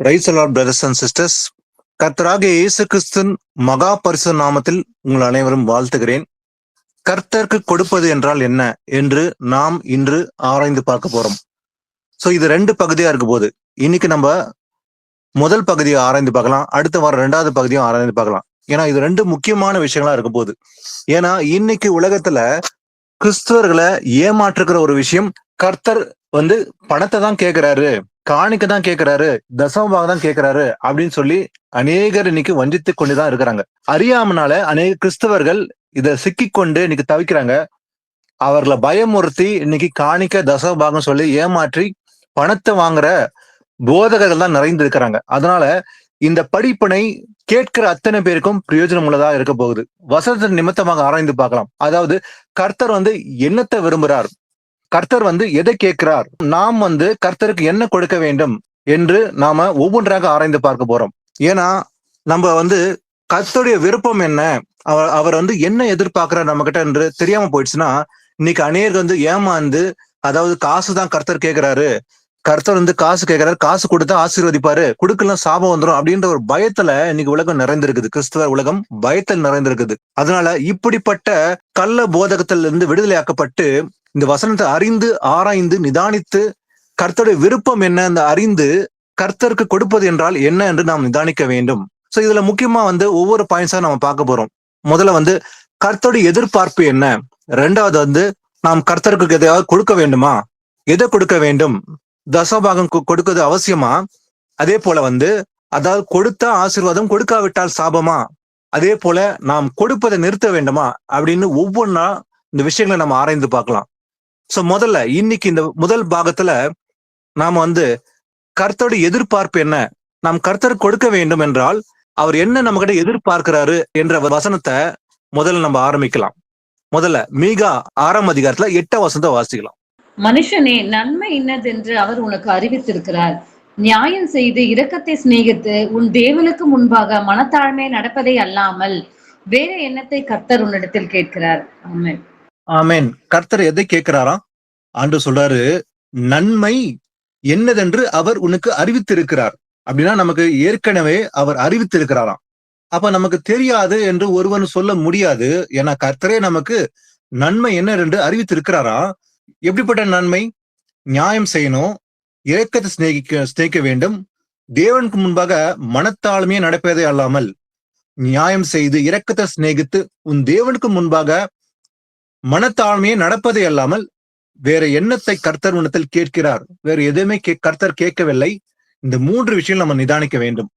Praise the Lord brothers and sisters. கர்த்தராகிய இயேசு கிறிஸ்துவின் மகா பரிசுத்த நாமத்தில் உங்கள் அனைவரும் வாழ்த்துகிறேன். கர்த்தருக்கு கொடுப்பது என்றால் என்ன என்று நாம் இன்று ஆராய்ந்து பார்க்க போறோம். சோ இது ரெண்டு பகுதியா இருக்க போகுது. இன்னைக்கு நம்ம முதல் பகுதியை ஆராய்ந்து பார்க்கலாம், அடுத்த வாரம் ரெண்டாவது பகுதியும் ஆராய்ந்து பார்க்கலாம். ஏன்னா இது ரெண்டு முக்கியமான விஷயங்களா இருக்க போகுது. ஏன்னா இன்னைக்கு உலகத்துல கிறிஸ்தவர்களை ஏமாற்றுக்கிற ஒரு விஷயம், கர்த்தர் பணத்தை தான் கேட்கிறாரு, காணிக்க தான் கேட்கிறாரு, தசமபாகம் தான் கேட்கிறாரு அப்படின்னு சொல்லி அநேகர் இன்னைக்கு வஞ்சித்து கொண்டுதான் இருக்கிறாங்க. அறியாமனால அநேக கிறிஸ்தவர்கள் இத சிக்கிக்கொண்டு இன்னைக்கு தவிக்கிறாங்க. அவர்களை பயமுறுத்தி இன்னைக்கு காணிக்க தசமபாகம் சொல்லி ஏமாற்றி பணத்தை வாங்குற போதகர்கள் தான் நிறைந்து இருக்கிறாங்க. அதனால இந்த படிப்பினை கேட்கிற அத்தனை பேருக்கும் பிரயோஜனம் உள்ளதா இருக்க போகுது. வசனத்தின் நிமித்தமாக ஆராய்ந்து பார்க்கலாம். அதாவது கர்த்தர் என்னத்தை விரும்புகிறார், கர்த்தர் எதை கேட்கிறார், நாம் கர்த்தருக்கு என்ன கொடுக்க வேண்டும் என்று நாம ஒவ்வொன்றாக ஆராய்ந்து பார்க்க போறோம். ஏன்னா நம்ம கர்த்தருடைய விருப்பம் என்ன, அவர் என்ன எதிர்பார்க்கிறார் நம்ம கிட்ட என்று தெரியாம போயிடுச்சுன்னா இன்னைக்கு அநேகர் ஏமாந்து, அதாவது காசு தான் கர்த்தர் கேட்கிறாரு, கர்த்தர் காசு கேட்கிறாரு, காசு கொடுத்தா ஆசீர்வதிப்பாரு, கொடுக்கலாம் சாபம் வந்துடும் அப்படின்ற ஒரு பயத்துல இன்னைக்கு உலகம் நிறைந்திருக்குது. கிறிஸ்தவ உலகம் பயத்தில் நிறைந்திருக்குது. அதனால இப்படிப்பட்ட கள்ள போதகத்திலிருந்து விடுதலையாக்கப்பட்டு இந்த வசனத்தை அறிந்து ஆராய்ந்து நிதானித்து கர்த்தருடைய விருப்பம் என்ன அந்த அறிந்து கர்த்தருக்கு கொடுப்பது என்றால் என்ன என்று நாம் நிதானிக்க வேண்டும். சோ இதுல முக்கியமா ஒவ்வொரு பாயிண்ட்ஸா நம்ம பார்க்க போறோம். முதல்ல கர்த்தருடைய எதிர்பார்ப்பு என்ன, ரெண்டாவது நாம் கர்த்தருக்கு எதையாவது கொடுக்க வேண்டுமா, எதை கொடுக்க வேண்டும், தசபாகம் கொடுக்கிறது அவசியமா, அதே போல அதாவது கொடுத்தா ஆசீர்வாதம், கொடுக்காவிட்டால் சாபமா, அதே போல நாம் கொடுப்பதை நிறுத்த வேண்டுமா அப்படின்னு ஒவ்வொன்றா இந்த விஷயங்களை நம்ம ஆராய்ந்து பார்க்கலாம். சோ முதல்ல இன்னைக்கு இந்த முதல் பாகத்துல நாம கர்த்தருடைய எதிர்பார்ப்பு என்ன, நாம் கர்த்தருக்கு கொடுக்க வேண்டும் என்றால் அவர் என்ன நம்ம கிட்ட எதிர்பார்க்கிறாரு என்ற வசனத்தை முதல்ல நம்ம ஆரம்பிக்கலாம். முதல்ல மீகா 6ஆம் அதிகாரத்துல 8ஆம் வசனத்தை வாசிக்கலாம். மனுஷனே, நன்மை இன்னதென்று அவர் உனக்கு அறிவித்திருக்கிறார். நியாயம் செய்து இரக்கத்தை சிநேகித்து உன் தேவனுக்கு முன்பாக மனத்தாழ்மை நடப்பதை அல்லாமல் வேற எண்ணத்தை கர்த்தர் உன்னிடத்தில் கேட்கிறார். ஆமென். ஆமென். கர்த்தர் எதை கேட்கிறாராம்? ஆண்டவர் சொல்றாரு, நன்மை என்னதென்று அவர் உனக்கு அறிவித்திருக்கிறார். அப்படின்னா நமக்கு ஏற்கனவே அவர் அறிவித்திருக்கிறாராம். அப்ப நமக்கு தெரியாது என்று ஒருவன் சொல்ல முடியாது. ஏன்னா கர்த்தரே நமக்கு நன்மை என்ன என்று அறிவித்திருக்கிறாராம். எப்படிப்பட்ட நன்மை? நியாயம் செய்யணும், இரக்கத்தை சிநேகிக்க வேண்டும், தேவனுக்கு முன்பாக மனத்தாழ்மையை நடப்பதே அல்லாமல், நியாயம் செய்து இரக்கத்தை சிநேகித்து உன் தேவனுக்கு முன்பாக மனத்தாழ்மையை நடப்பதே அல்லாமல் வேற எண்ணத்தை கர்த்தர் உன்னத்தில் கேட்கிறார். வேற எதுவுமே கர்த்தர் கேட்கவில்லை. இந்த 3 விஷயம் நம்ம நிதானிக்க வேண்டும்.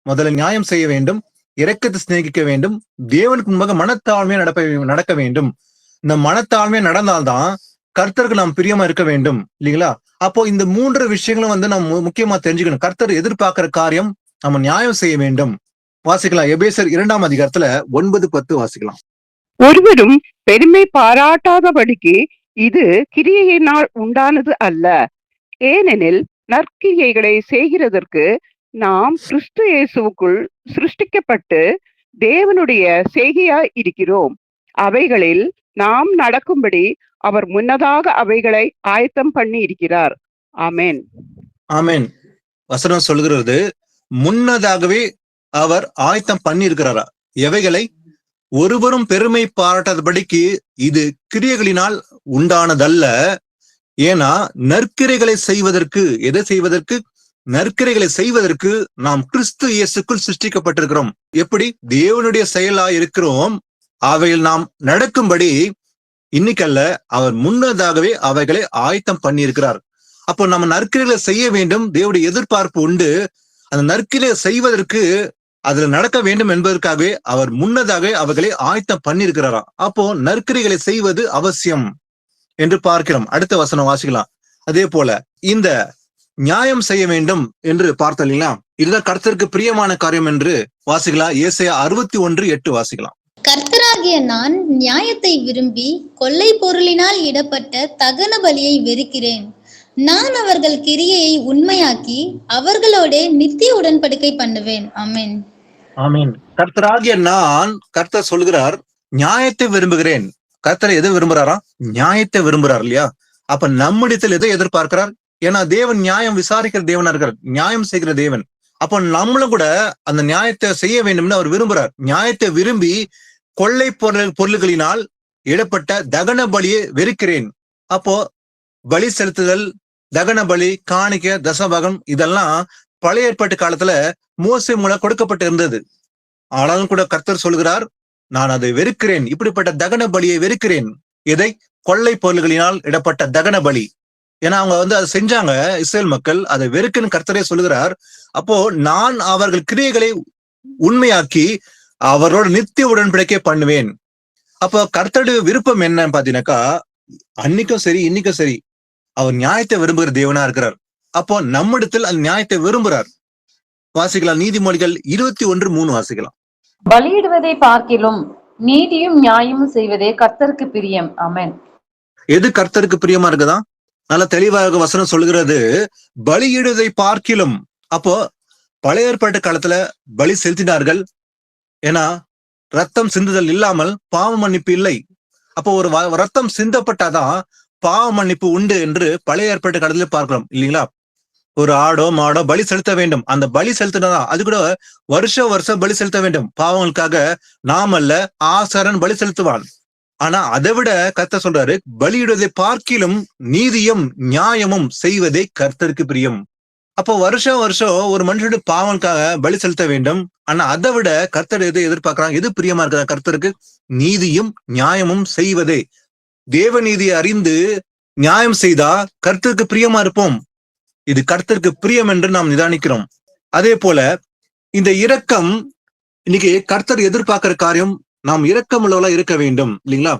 முதல்ல நியாயம் செய்ய வேண்டும், இரக்கத்தை சிநேகிக்க வேண்டும், தேவனுக்கு முன்பாக மனத்தாழ்மையை நடக்க வேண்டும். இந்த மனத்தாழ்மையை நடந்தால்தான் கர்த்தருக்கு நாம் பிரியமா இருக்க வேண்டும், இல்லைங்களா? அப்போ இந்த 3 விஷயங்களும் நம்ம முக்கியமா தெரிஞ்சுக்கணும். கர்த்தர் எதிர்பார்க்கிற காரியம் நம்ம நியாயம் செய்ய வேண்டும். வாசிக்கலாம். எபேசியர் 2ஆம் அதிகாரத்துல 9-10 வாசிக்கலாம். ஒருவரும் பெருமை பாராட்டாதபடிக்கு இது கிரியையினால் உண்டானது அல்ல. ஏனெனில் நற்கிரியைகளை செய்கிறதற்கு நாம் கிறிஸ்து இயேசுவுக்குள் சிருஷ்டிக்கப்பட்டு தேவனுடைய செய்கையாய் இருக்கிறோம். அவைகளில் நாம் நடக்கும்படி அவர் முன்னதாக அவைகளை ஆயத்தம் பண்ணி இருக்கிறார். ஆமென். ஆமென். வசனம் சொல்கிறது, முன்னதாகவே அவர் ஆயத்தம் பண்ணி இருக்கிறாரா? எவைகளை? ஒருவரும் பெருமை பாராட்டாதபடிக்கு இது கிரியைகளினால் உண்டானதல்ல. ஏன்னா நற்கிரைகளை செய்வதற்கு, எதை செய்வதற்கு? நற்கிரைகளை செய்வதற்கு நாம் கிறிஸ்து இயேசுக்குள் சிருஷ்டிக்கப்பட்டிருக்கிறோம். எப்படி? தேவனுடைய செயலா இருக்கிறோம். அவையில் நாம் நடக்கும்படி இன்னைக்கல்ல, அவர் முன்னதாகவே அவைகளை ஆயத்தம் பண்ணி இருக்கிறார். அப்போ நம்ம நற்கிரைகளை செய்ய வேண்டும். தேவனுடைய எதிர்பார்ப்பு உண்டு. அந்த நற்கிரையை செய்வதற்கு, அதுல நடக்க வேண்டும் என்பதற்காகவே அவர் முன்னதாகவே அவைகளை ஆயத்தம் பண்ணியிருக்கிறாராம். அப்போ நற்கிரைகளை செய்வது அவசியம் என்று பார்க்கிறோம். அடுத்த வசனம் வாசிக்கலாம். அதே போல இந்த நியாயம் செய்ய வேண்டும் என்று பார்த்தோம் இல்லைங்களா? இதுதான் கர்த்தருக்கு பிரியமான காரியம் என்று வாசிக்கலாம். ஏசாயா 61:8 வாசிக்கலாம். கர்த்தராகிய நான் நியாயத்தை விரும்பி கொள்ளை பொருளினால் இடப்பட்ட தகன பலியை வெறுக்கிறேன். நான் அவர்கள் கிரியையை உண்மையாக்கி அவர்களோட நித்திய உடன்படிக்கை பண்ணுவேன். ஆமென். ஆமென். கர்த்தராகிய நான், கர்த்தர் சொல்கிறார், நியாயத்தை விரும்புகிறேன். கர்த்தர் எதை விரும்புறாரா? நியாயத்தை விரும்புறார், இல்லையா? அப்ப நம்மிடத்தில் எதை எதிர்பார்க்கிறார்? ஏன்னா தேவன் நியாயம் விசாரிக்கிற தேவனா இருக்கிறார், நியாயம் செய்கிற தேவன். அப்போ நம்மளும் கூட அந்த நியாயத்தை செய்ய வேண்டும்னு அவர் விரும்புறார். நியாயத்தை விரும்பி கொள்ளை பொருள்களினால் இடப்பட்ட தகன பலியை வெறுக்கிறேன். அப்போ பலி செலுத்துதல், தகன பலி, காணிக்க, தசபாகம் இதெல்லாம் பழைய ஏற்பாட்டு காலத்துல மோசே மூலம் கொடுக்கப்பட்டு இருந்தது. ஆனாலும் கூட கர்த்தர் சொல்கிறார், நான் அதை வெறுக்கிறேன். இப்படிப்பட்ட தகன பலியை வெறுக்கிறேன். எதை? கொள்ளை பொருள்களினால் இடப்பட்ட தகன பலி. ஏன்னா அவங்க அதை செஞ்சாங்க, இஸ்ரேல் மக்கள். அதை வெறுக்குன்னு கர்த்தரே சொல்லுகிறார். அப்போ நான் அவர்கள் கிரியைகளை உண்மையாக்கி அவரோட நித்திய உடன்படிக்கை பண்ணுவேன். அப்போ கர்த்தருடைய விருப்பம் என்னன்னு பாத்தீங்கன்னாக்கா, அன்னைக்கும் சரி இன்னைக்கும் சரி அவர் நியாயத்தை விரும்புகிற தேவனா இருக்கிறார். அப்போ நம்மிடத்தில் அந்த நியாயத்தை விரும்புகிறார். வாசிக்கலாம், நீதிமொழிகள் 21:3 வாசிக்கலாம். பலியிடுவதை பார்க்கிலும் நீதியும் நியாயமும் செய்வதே கர்த்தருக்கு பிரியம். ஆமென். எது கர்த்தருக்கு பிரியமா இருக்குதா? நல்ல தெளிவாக வசனம் சொல்லுகிறது, பலியிடுவதை பார்க்கிலும். அப்போ பழைய ஏற்பாட்டு காலத்துல பலி செலுத்தினார்கள். ஏன்னா ரத்தம் சிந்துதல் இல்லாமல் பாவ மன்னிப்பு இல்லை. அப்போ ஒரு ரத்தம் சிந்தப்பட்டாதான் பாவ மன்னிப்பு உண்டு என்று பழைய ஏற்பாட்டு காலத்துல பார்க்கிறோம் இல்லைங்களா? ஒரு ஆடோ மாடோ பலி செலுத்த வேண்டும். அந்த பலி செலுத்தினதான், அது கூட வருஷம் பலி செலுத்த வேண்டும். பாவங்களுக்காக நாமல்ல, ஆசாரன் பலி செலுத்துவான். ஆனா அதை விட கர்த்தர் சொல்றாரு, பலியிடுவதை பார்க்கிலும் நீதியும் நியாயமும் செய்வதே கர்த்தருக்கு பிரியம். அப்போ வருஷம் ஒரு மனுஷனுடைய பாவனுக்காக பலி செலுத்த வேண்டும். ஆனா அதை விட கர்த்தர் எதை எதிர்பார்க்கிறாங்க, எது பிரியமா இருக்கிற கர்த்தருக்கு? நீதியும் நியாயமும் செய்வதே. தேவ நீதியை அறிந்து நியாயம் செய்தா கர்த்தருக்கு பிரியமா இருப்போம். இது கர்த்தருக்கு பிரியம் என்று நாம் நிதானிக்கிறோம். அதே போல இந்த இரக்கம், இன்னைக்கு கர்த்தர் எதிர்பார்க்கிற காரியம், நாம் இரக்கம் உள்ளவர்களா இருக்க வேண்டும் இல்லைங்களா?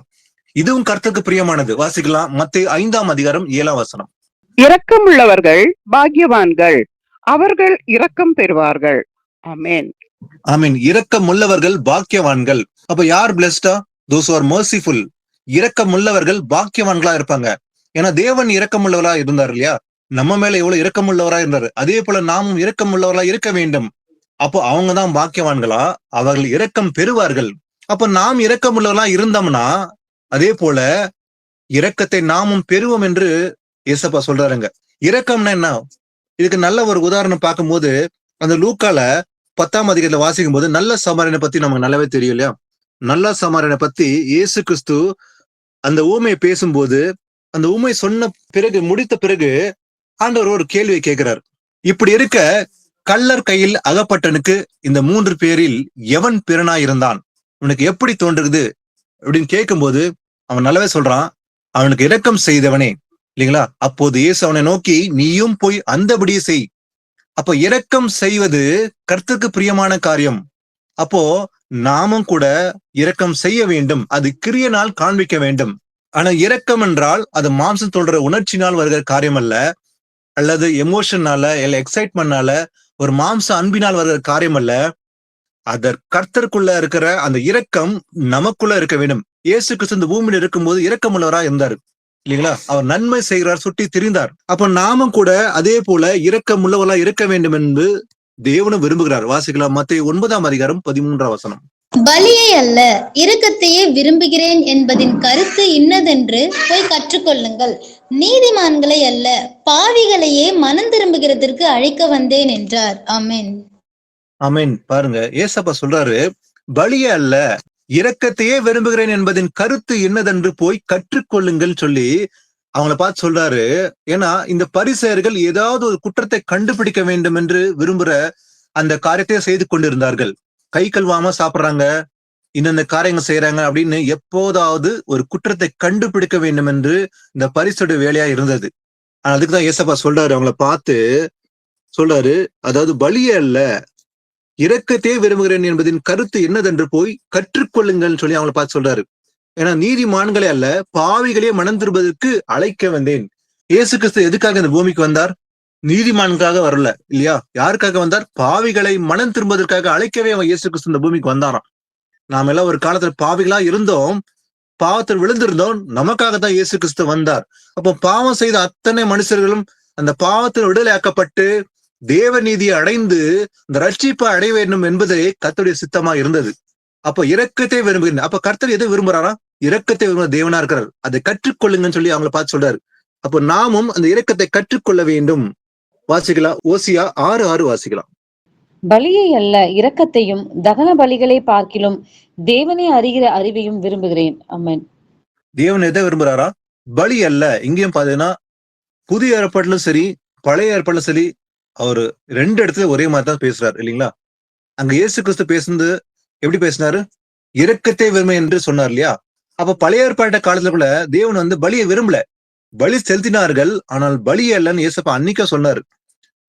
இதுவும் கர்த்தருக்கு பிரியமானது. வாசிக்கலாம், மத்தேயு 5:7. இரக்கம் உள்ளவர்கள் பாக்கியவான்கள், அவர்கள் இரக்கம் பெறுவார்கள். ஆமென். ஆமீன். இரக்கம் உள்ளவர்கள் பாக்கியவான்கள். அப்ப யார் பிளெஸ்டா? Those are merciful. இரக்கம் உள்ளவர்கள் பாக்கியவான்களா இருப்பாங்க. ஏன்னா தேவன் இரக்கம் உள்ளவரா இருந்தார் இல்லையா? நம்ம மேல எவ்வளவு இரக்கம் உள்ளவரா இருந்தாரு. அதே போல நாமும் இரக்கம் உள்ளவர்களா இருக்க வேண்டும். அப்போ அவங்கதான் பாக்கியவான்களா, அவர்கள் இரக்கம் பெறுவார்கள். அப்ப நாம் இரக்கம் உள்ளவர்களா இருந்தோம்னா அதே போல இரக்கத்தை நாமும் பெறுவோம் என்று ஏசப்பா சொல்றாருங்க. இரக்கம்னா என்ன? இதுக்கு நல்ல ஒரு உதாரணம் பார்க்கும்போது, அந்த லூக்கால 10ஆம் அதிகாரத்துல வாசிக்கும் போது நல்ல சமாரியனை பத்தி நமக்கு நல்லாவே தெரியும் இல்லையா? நல்ல சமாரியனை பத்தி இயேசு கிறிஸ்து அந்த ஊமையை பேசும்போது, அந்த ஊமை சொன்ன பிறகு, முடித்த பிறகு ஆண்டவர் ஒரு கேள்வியை கேட்கிறார். இப்படி இருக்க கள்ளர் கையில் அகப்பட்டனுக்கு இந்த 3 பேரில் எவன் பிறனா இருந்தான்? உனக்கு எப்படி தோன்றுகிறது அப்படின்னு கேட்கும்போது அவன் நல்லாவே சொல்றான், அவனுக்கு இரக்கம் செய்தவனே இல்லைங்களா? அப்போது இயேசு அவனை நோக்கி, நீயும் போய் அந்தபடியே செய். அப்போ இரக்கம் செய்வது கர்த்தருக்கு பிரியமான காரியம். அப்போ நாமும் கூட இரக்கம் செய்ய வேண்டும். அது கிரியையினால் காண்பிக்க வேண்டும். ஆனா இரக்கம் என்றால் அது மாம்சம் தோன்ற உணர்ச்சினால் வருகிற காரியம் அல்ல, அல்லது எமோஷனால இல்ல எக்ஸைட்மெண்ட்னால ஒரு மாம்ச அன்பினால் வருகிற காரியம் அல்ல. அதர் கர்த்தருக்குள்ள இருக்கிற அந்த இரக்கம் நமக்குள்ள இருக்க வேண்டும். இயேசு கிறிஸ்து இந்த பூமியில இருக்கும்போது இரக்கம் உள்ளவரா இருந்தார் இல்லைங்களா? அவர் நன்மை செய்கிறார், சுட்டி திரிந்தார். அப்ப நாமும் கூட அதே போல இரக்கம் உள்ளவர்களா இருக்க வேண்டும் என்று தேவனும் விரும்புகிறார். வாசிக்கலாம், மத்தேயு 9:13. பலியை அல்ல இரக்கத்தையே விரும்புகிறேன் என்பதின் கருத்து இன்னதென்று போய் கற்றுக்கொள்ளுங்கள். நீதிமான்களை அல்ல பாவிகளையே மனம் திரும்புகிறதற்கு அழைக்க வந்தேன் என்றார். ஆமென். ஆமென். பாருங்க, ஏசப்பா சொல்றாரு, பலியை அல்ல இரக்கத்தையே விரும்புகிறேன் என்பதின் கருத்து என்னதென்று போய் கற்றுக்கொள்ளுங்கள் சொல்லி அவங்களை பார்த்து சொல்றாரு. ஏன்னா இந்த பரிசேயர்கள் ஏதாவது ஒரு குற்றத்தை கண்டுபிடிக்க வேண்டும் என்று விரும்புற அந்த காரியத்தை செய்து கொண்டிருந்தார்கள். கை கழுவாம சாப்பிடுறாங்க, இந்த காரியங்கள் செய்யறாங்க அப்படின்னு எப்போதாவது ஒரு குற்றத்தை கண்டுபிடிக்க வேண்டும் என்று இந்த பரிசுடைய வேலையா இருந்தது. ஆனா அதுக்குதான் ஏசப்பா சொல்றாரு, அவங்கள பார்த்து சொல்றாரு, அதாவது பலியே அல்ல இரக்கத்தையே விரும்புகிறேன் என்பதின் கருத்து என்னதென்று போய் கற்றுக்கொள்ளுங்கள் சொல்லி அவங்களை பார்த்து சொல்றாரு. ஏன்னா நீதிமான்களே அல்ல பாவிகளே மனம் திரும்புவதற்கு அழைக்க வந்தேன். இயேசு கிறிஸ்து எதுக்காக இந்த பூமிக்கு வந்தார்? நீதிமான்காக வரல இல்லையா? யாருக்காக வந்தார்? பாவிகளை மனம் திரும்புவதற்காக அழைக்கவே அவன் இயேசு கிறிஸ்து இந்த பூமிக்கு வந்தாராம். நாம எல்லாம் ஒரு காலத்துல பாவிகளா இருந்தோம், பாவத்தில் விழுந்திருந்தோம், நமக்காகத்தான் இயேசு கிறிஸ்து வந்தார். அப்போ பாவம் செய்த அத்தனை மனுஷர்களும் அந்த பாவத்தில் விடுதலையாக்கப்பட்டு தேவ நீதியை அடைந்து இந்த ரட்சிப்பை அடைய வேண்டும் என்பதே கர்த்தருடைய சித்தமா இருந்தது. அப்போ இரக்கத்தை விரும்புகிறேன். அப்ப கர்த்தர் எதை விரும்புறாரா? இரக்கத்தை விரும்புகிற தேவனா இருக்கிறார். அதை கற்றுக்கொள்ளுங்கன்னு சொல்லி அவங்களை பார்த்து சொல்றாரு. அப்போ நாமும் அந்த இரக்கத்தை கற்றுக்கொள்ள வேண்டும். வாசிக்கலாம், ஓசியா 6:6 வாசிக்கலாம். பலியை அல்ல இரக்கத்தையும் தகன பலிகளை பார்க்கிலும் தேவனை அறிகிற அறிவையும் விரும்புகிறேன். ஆமென். தேவன் எதை விரும்புறாரா? பலி அல்ல. இங்கேயும் பாத்தீங்கன்னா புதிய ஏற்பாட்டிலும் சரி பழைய ஏற்பாட்டிலும் சரி அவரு 2 இடத்துல ஒரே மாதிரி தான் பேசுறாரு இல்லைங்களா? அங்க இயேசு கிறிஸ்து பேசுனது எப்படி பேசினாரு? இரக்கத்தை விரும்ப என்று சொன்னார் இல்லையா? அப்ப பழைய ஏற்பாட்டு காலத்துல கூட தேவன் வந்து பலியை விரும்பல. பலி செலுத்தினார்கள், ஆனால் பலி அல்லன்னு இயேசப்பா அன்னைக்கா சொன்னாரு.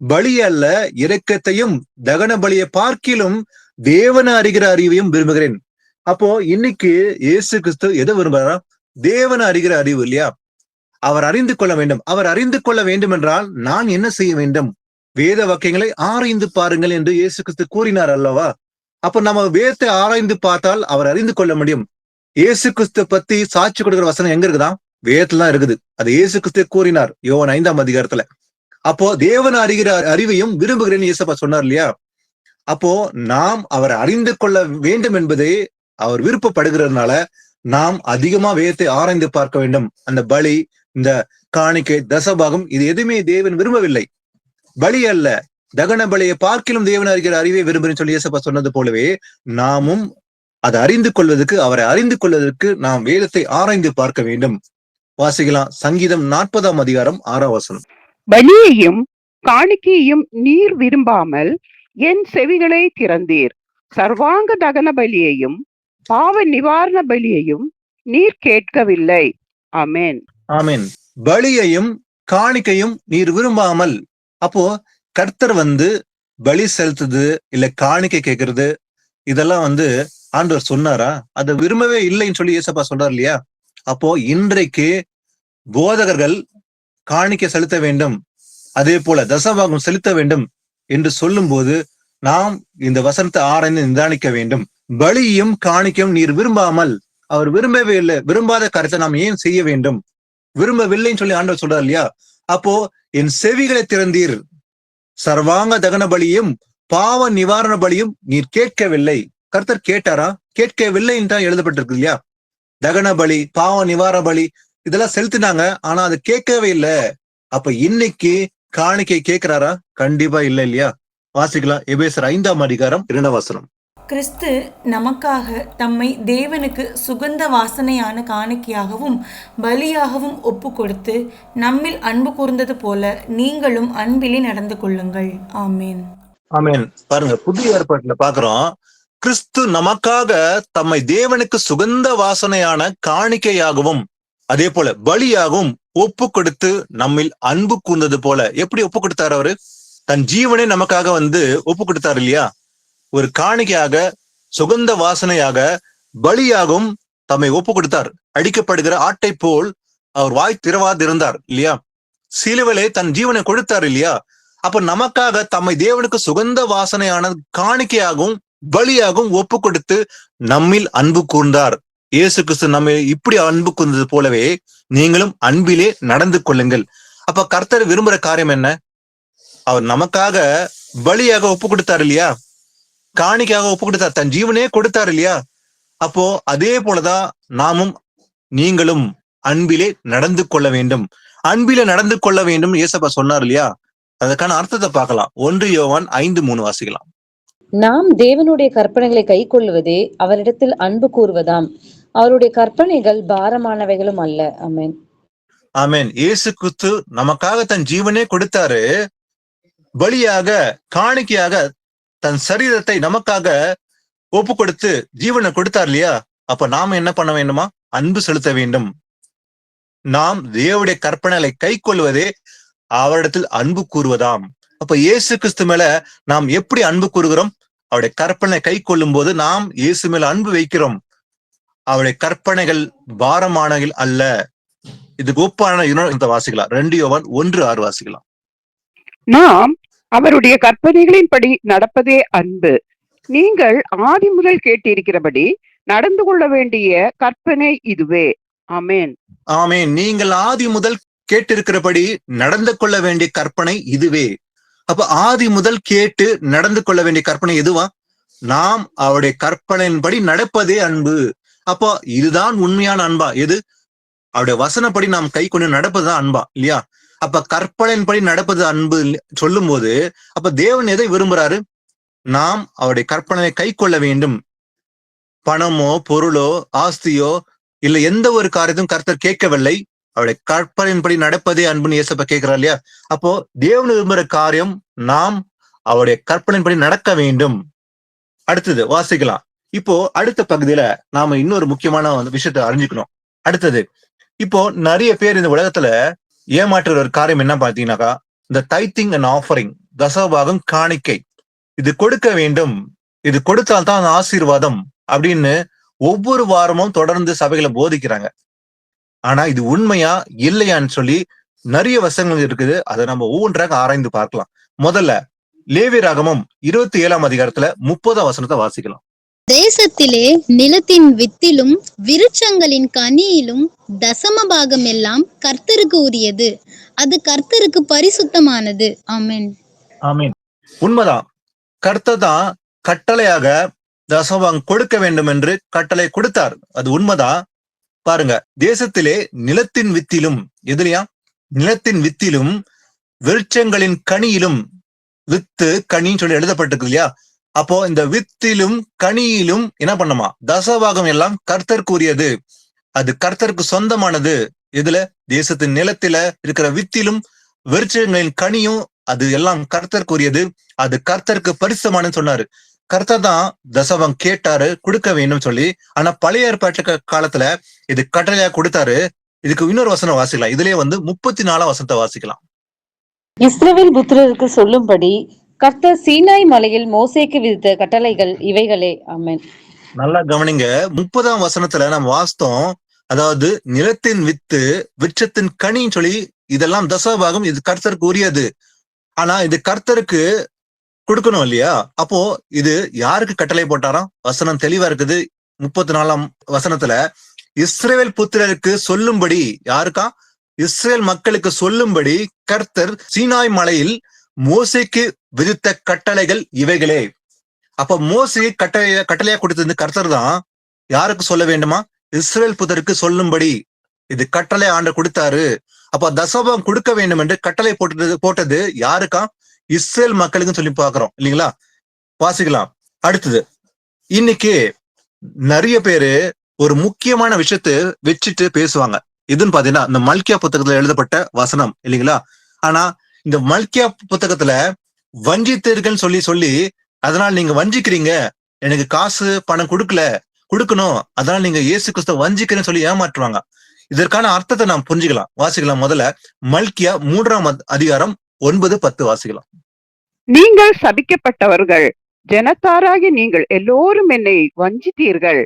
பலி அல்ல இரக்கத்தையும் தகன பலியை பார்க்கிலும் தேவனை அறிகிற அறிவையும் விரும்புகிறேன். அப்போ இன்னைக்கு இயேசு கிறிஸ்து எதை விரும்புறாரா? தேவனை அறிகிற அறிவு இல்லையா? அவர் அறிந்து கொள்ள வேண்டும். அவர் அறிந்து கொள்ள வேண்டும் என்றால் நான் என்ன செய்ய வேண்டும்? வேத வாக்கியங்களை ஆராய்ந்து பாருங்கள் என்று இயேசு கிறிஸ்து கூறினார் அல்லவா? அப்ப நம்ம வேதத்தை ஆராய்ந்து பார்த்தால் அவர் அறிந்து கொள்ள முடியும். இயேசு கிறிஸ்து பத்தி சாட்சி கொடுக்கிற வசனம் எங்க இருக்குதான்? வேதத்துல தான் இருக்குது. அது இயேசு கிறிஸ்து கூறினார் யோவான் 5ஆம் அதிகாரத்துல. அப்போ தேவன் அறிகிற அறிவையும் விரும்புகிறேன்னு இயேசப்பா சொன்னார் இல்லையா? அப்போ நாம் அவர் அறிந்து கொள்ள வேண்டும் என்பதே அவர் விருப்பப்படுகிறதுனால நாம் அதிகமா வேதத்தை ஆராய்ந்து பார்க்க வேண்டும். அந்த பலி, இந்த காணிக்கை, தசபாகம் இது எதுவுமே தேவன் விரும்பவில்லை. பலி அல்ல தகன பலியை பார்க்கிலும் தேவன் அறிகிற அறிவை விரும்புகிறேன்னு சொல்லி இயேசப்பா சொன்னது போலவே நாமும் அதை அறிந்து கொள்வதற்கு, அவரை அறிந்து கொள்வதற்கு நாம் வேதத்தை ஆராய்ந்து பார்க்க வேண்டும். வாசிக்கலாம். சங்கீதம் 40ஆம் அதிகாரம் 6ஆம் வசனம். பலியையும் காணிக்கையும் நீர் விரும்பாமல் என் செவிகளை திறந்தீர். சர்வாங்க தகன பலியையும் பாவ நிவாரண பலியையும் நீர் கேட்கவில்லை. ஆமென். ஆமென். பலியையும் காணிக்கையும் நீர் விரும்பாமல். அப்போ கர்த்தர் வந்து பலி செலுத்துது இல்ல காணிக்கை கேட்கறது இதெல்லாம் வந்து ஆண்டவர் சொன்னாரா? அதை விரும்பவே இல்லைன்னு சொல்லி இயேசப்பா சொல்றாரு இல்லையா? அப்போ இன்றைக்கு போதகர்கள் காணிக்கை செலுத்த வேண்டும், அதே போல தசபாகம் செலுத்த வேண்டும் என்று சொல்லும் போது நாம் இந்த வசனத்தை ஆராய்ந்து நிதானிக்க வேண்டும். பலியும் காணிக்கையும் நீர் விரும்பாமல், அவர் விரும்பவே இல்லை. விரும்பாத காரியத்தை நாம் ஏன் செய்ய வேண்டும்? விரும்பவில்லைன்னு சொல்லி ஆண்டவர் சொல்றார் இல்லையா? அப்போ என் செவிகளை திறந்தீர். சர்வாங்க தகன பலியும் பாவ நிவாரண பலியும் நீர் கேட்கவில்லை. கர்த்தர் கேட்டாரா? கேட்கவில்லைன்னு தான் எழுதப்பட்டிருக்கு இல்லையா? தகன பலி, பாவ நிவாரண பலி இதெல்லாம் செலுத்தினாங்க, ஆனா அது கேட்கவே இல்லை. அப்ப இன்னைக்கு காணிக்கை கேட்கிறாரா? கண்டிப்பா இல்லை இல்லையா? வாசிக்கலாம். எபேசர் 5ஆம் அதிகாரம் 2ஆம் வசனம். கிறிஸ்து நமக்காக தம்மை தேவனுக்கு சுகந்த வாசனையான காணிக்கையாகவும் பலியாகவும் ஒப்பு கொடுத்து நம்மில் அன்பு கூர்ந்தது போல நீங்களும் அன்பிலே நடந்து கொள்ளுங்கள். ஆமேன். ஆமேன். பாருங்க, புதிய ஏற்பாட்டுல பாக்குறோம், கிறிஸ்து நமக்காக தம்மை தேவனுக்கு சுகந்த வாசனையான காணிக்கையாகவும் அதே போல பலியாகவும் ஒப்பு கொடுத்து நம்மில் அன்பு கூர்ந்தது போல. எப்படி ஒப்பு கொடுத்தாரு? அவரு தன் ஜீவனை நமக்காக வந்து ஒப்பு கொடுத்தாரு இல்லையா? ஒரு காணிக்கையாக, சுகந்த வாசனையாக, பலியாகவும் தம்மை ஒப்பு கொடுத்தார். அடிக்கப்படுகிற ஆட்டை போல் அவர் வாய் திறவாதிருந்தார் இல்லையா? சிலுவையிலே தன் ஜீவனை கொடுத்தார் இல்லையா? அப்ப நமக்காக தம்மை தேவனுக்கு சுகந்த வாசனையான காணிக்கையாகவும் பலியாகவும் ஒப்பு கொடுத்து நம்மில் அன்பு கூர்ந்தார். இயேசு கிறிஸ்து நம்ம இப்படி அன்பு கூர்ந்தது போலவே நீங்களும் அன்பிலே நடந்து கொள்ளுங்கள். அப்ப கர்த்தர் விரும்புற காரியம் என்ன? அவர் நமக்காக பலியாக ஒப்பு கொடுத்தார் இல்லையா? காணிக்கையாக ஒப்பு கொடுத்தார், தன் ஜீவனே கொடுத்தார் இல்லையா? அப்போ அதே போலதான் நாமும் நீங்களும் அன்பிலே நடந்து கொள்ள வேண்டும். அன்பிலே நடந்து கொள்ள வேண்டும் இயேசப்பா சொன்னார் இல்லையா? அதற்கான அர்த்தத்தை பார்க்கலாம். 1 யோவான் 5:3 வாசிக்கலாம். நாம் தேவனுடைய கற்பனைகளை கை கொள்வதே அவரிடத்தில் அன்பு கூறுவதாம். அவருடைய கற்பனைகள் பாரமானவைகளும் அல்ல. ஆமென். ஆமென். இயேசு கிறிஸ்து நமக்காக தன் ஜீவனே கொடுத்தாரு. பலியாக, காணிக்கையாக தன் சரீரத்தை நமக்காக ஒப்பு கொடுத்து ஜீவனை கொடுத்தார் இல்லையா? அப்ப நாம என்ன பண்ண வேண்டுமா? அன்பு செலுத்த வேண்டும். நாம் தேவனுடைய கற்பனைகளை கை கொள்வதே அவரிடத்தில் அன்பு கூறுவதாம். அப்ப இயேசு கிறிஸ்து மேல நாம் எப்படி அன்பு கூறுகிறோம்? அவருடைய கற்பனை கை கொள்ளும் போது நாம் இயேசு மேல அன்பு வைக்கிறோம். அவருடைய கற்பனைகள் பாரமானகள் அல்ல. இதுக்கு ஒப்பான வாசிக்கலாம். 2 யோவான் 1:6 வாசிக்கலாம். நாம் அவருடைய கற்பனைகளின்படி நடப்பதே அன்பு. நீங்கள் ஆதி முதல் கேட்டிருக்கிறபடி நடந்து கொள்ள வேண்டிய கற்பனை இதுவே. ஆமேன். ஆமேன். நீங்கள் ஆதி முதல் கேட்டிருக்கிறபடி நடந்து கொள்ள வேண்டிய கற்பனை இதுவே. அப்ப ஆதி முதல் கேட்டு நடந்து கொள்ள வேண்டிய கற்பனை எதுவா? நாம் அவருடைய கற்பனையின்படி நடப்பதே அன்பு. அப்போ இதுதான் உண்மையான அன்பா? எது? அவருடைய வசனப்படி நாம் கை கொண்டு நடப்பதுதான் அன்பா இல்லையா? அப்ப கற்பனையின்படி நடப்பது அன்பு சொல்லும் போது அப்ப தேவன் எதை விரும்புறாரு? நாம் அவருடைய கற்பனை கை கொள்ள வேண்டும். பணமோ பொருளோ ஆஸ்தியோ இல்ல எந்த ஒரு காரியத்தையும் கர்த்தர் கேட்கவில்லை. அவருடைய கற்பனையின்படி நடப்பதே அன்புன்னு ஏசப்பா கேட்கிறார் இல்லையா? அப்போ தேவன் விரும்புகிற காரியம் நாம் அவருடைய கற்பனையின்படி நடக்க வேண்டும். அடுத்தது வாசிக்கலாம். இப்போ அடுத்த பகுதியில நாம இன்னொரு முக்கியமான விஷயத்தை அறிஞ்சுக்கணும். அடுத்தது, இப்போ நிறைய பேர் இந்த உலகத்துல ஏமாற்றுற ஒரு காரியம் என்ன பாத்தீங்கன்னாக்கா, இந்த டைத்திங் அண்ட் ஆஃபரிங், தசபாகம், காணிக்கை, இது கொடுக்க வேண்டும், இது கொடுத்தால்தான் அந்த ஆசீர்வாதம் அப்படின்னு ஒவ்வொரு வாரமும் தொடர்ந்து சபைகளை போதிக்கிறாங்க. ஆனா இது உண்மையா இல்லையான்னு சொல்லி நிறைய வசனங்கள் இருக்குது. அதை நம்ம ஒவ்வொன்றாக ஆராய்ந்து பார்க்கலாம். முதல்ல லேவியராகமம் 27ஆம் அதிகாரத்துல 30ஆம் வசனத்தை வாசிக்கலாம். தேசத்திலே நிலத்தின் வித்திலும் விருட்சங்களின் கனியிலும் தசம பாகம் எல்லாம் கர்த்தருக்கு உரியது, அது கர்த்தருக்கு பரிசுத்தமானது. ஆமென். ஆமீன். உண்மைதான். கர்த்தர் தான் கட்டளையாக தசமபாகம் கொடுக்க வேண்டும் என்று கட்டளை கொடுத்தார். அது உண்மைதான். பாருங்க, தேசத்திலே நிலத்தின் வித்திலும், எதுலையா? நிலத்தின் வித்திலும் விருட்சங்களின் கனியிலும், வித்து கனின்னு சொல்லி எழுதப்பட்டிருக்கு இல்லையா? அப்போ இந்த வித்திலும் கனியிலும் என்ன பண்ணுமா? தசபாகம் எல்லாம் கர்த்தருக்குரியது, அது கர்த்தருக்கு சொந்தமானது. இதுல தேசத்தின் நிலத்தில இருக்கிற வித்திலும் விருட்சங்களின் கனியும் அது எல்லாம் கர்த்தருக்குரியது, அது கர்த்தருக்கு பரிசுத்தமானு சொன்னாரு. கர்த்தர் தான் தசபாகம் கேட்டாரு, கொடுக்க வேண்டும் சொல்லி. ஆனா பழைய ஏற்பாட்டு காலத்துல இது கட்டளையா கொடுத்தாரு. இதுக்கு இன்னொரு வசனம் வாசிக்கலாம். இதுலயே 34ஆம் வசனத்தை வாசிக்கலாம். இஸ்ரவேல் புத்திரருக்கு சொல்லும்படி கர்த்தர் சீனாய் மலையில் மோசேக்கு விதித்த கட்டளைகள் இவைகளே. ஆமென். நல்லா கவனிங்க. 30ஆம் வசனத்துல நம்ம வாசித்தோம், அதாவது நிலத்தின் வித்து விருட்சத்தின் கனின்னு சொல்லி இதெல்லாம் தசபாகம், இது கர்த்தருக்கு உரியது. ஆனா இது கர்த்தருக்கு கொடுக்கணும் இல்லையா? அப்போ இது யாருக்கு கட்டளை போட்டாராம்? வசனம் தெளிவா இருக்குது. 34ஆம் வசனத்துல இஸ்ரவேல் புத்திரருக்கு சொல்லும்படி, யாருக்கா? இஸ்ரேல் மக்களுக்கு சொல்லும்படி கர்த்தர் சீனாய் மலையில் மோசேக்கு விதித்த கட்டளைகள் இவைகளே. அப்ப மோசே கட்டளையா கொடுத்தது கர்த்தர் தான். யாருக்கு சொல்ல வேண்டுமா? இஸ்ரேல் புத்திரருக்கு சொல்லும்படி இது கட்டளை ஆண்டு கொடுத்தாரு. அப்ப தசபாகம் கொடுக்க வேண்டும் என்று கட்டளை போட்டது யாருக்கா? இஸ்ரேல் மக்களுக்கு சொல்லி பாக்குறோம் இல்லைங்களா? வாசிக்கலாம். அடுத்தது, இன்னைக்கு நிறைய பேரு ஒரு முக்கியமான விஷயத்த வச்சுட்டு பேசுவாங்க. இதுன்னு பாத்தீங்கன்னா இந்த மல்கியா புத்தகத்துல எழுதப்பட்ட வசனம் இல்லைங்களா? ஆனா இந்த மல்கியா புத்தகத்துல வஞ்சித்தீர்கள் சொல்லி அதனால நீங்க வஞ்சிக்கிறீங்க, எனக்கு காசு பணம் கொடுக்கணும், அதனால நீங்க இயேசு கிறிஸ்துவ வஞ்சிக்கிறேன்னு சொல்லி ஏமாற்றுவாங்க. இதற்கான அர்த்தத்தை நாம் புரிஞ்சுக்கலாம். வாசிக்கலாம். முதல்ல மல்கியா 3ஆம் அதிகாரம் 9-10 வாசிக்கலாம். நீங்கள் சபிக்கப்பட்டவர்கள், ஜனத்தாராகி நீங்கள் எல்லோரும் என்னை வஞ்சித்தீர்கள்.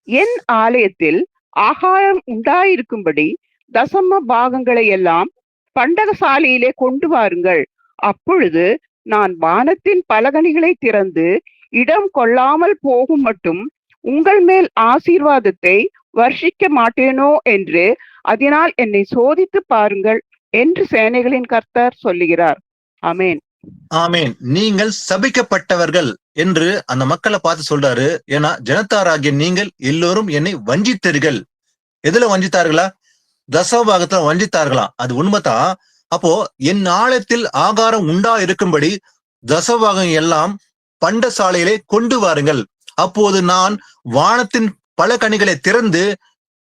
என் ஆலயத்தில் ஆகாரம் உண்டாயிருக்கும்படி தசம பாகங்களை எல்லாம் பண்டகசாலையிலே கொண்டு வாருங்கள். அப்பொழுது நான் வானத்தின் பலகணிகளை திறந்து இடம் கொள்ளாமல் போகும் மட்டும் உங்கள் மேல் ஆசீர்வாதத்தை வர்ஷிக்க மாட்டேனோ என்று அதனால் என்னை சோதித்து பாருங்கள் என்று சேனைகளின் கர்த்தர் சொல்லுகிறார். ஆமேன். ஆமேன். நீங்கள் சபிக்கப்பட்டவர்கள் என்று அந்த மக்களை பார்த்து சொல்றாரு. ஏன்னா ஜனத்தாராகிய நீங்கள் எல்லோரும் என்னை வஞ்சித்தீர்கள். எதுல வஞ்சித்தார்களா? தசபாகத்துல வஞ்சித்தார்களா? அது உண்மைதான். அப்போ என் ஆலயத்தில் ஆகாரம் உண்டா இருக்கும்படி தசபாகம் எல்லாம் பண்டசாலையிலே கொண்டு வாருங்கள். அப்போது நான் வானத்தின் பல கனிகளை திறந்து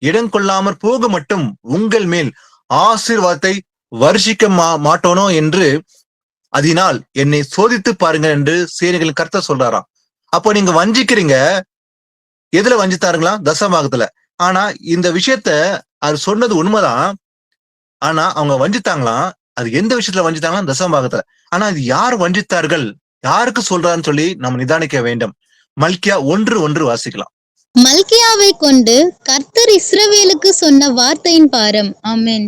இடம் கொள்ளாமற் போக மட்டும் உங்கள் மேல் ஆசீர்வாதத்தை வருஷிக்க மாட்டோனோ என்று அதனால் என்னை சோதித்து பாருங்க என்று சேனைகளின் கர்த்தர் சொல்றாராம். அப்போ நீங்க வஞ்சிக்கிறீங்க. எதுல வஞ்சித்தாருங்களா? தசபாகத்துல. ஆனா இந்த விஷயத்த அது சொன்னது உண்மைதான். ஆனா அவங்க வஞ்சித்தாங்களாம். அது எந்த விஷயத்துல வஞ்சித்தாங்களா? தசபாகத்துல. ஆனா இது யார் வஞ்சித்தார்கள், யாருக்கு சொல்றான்னு சொல்லி நம்ம நிதானிக்க வேண்டும். மல்கியா 1:1 வாசிக்கலாம். மல்கியாவை கொண்டு கர்த்தர் இஸ்ரவேலுக்கு சொன்ன வார்த்தையின் பாரம். ஆமென்.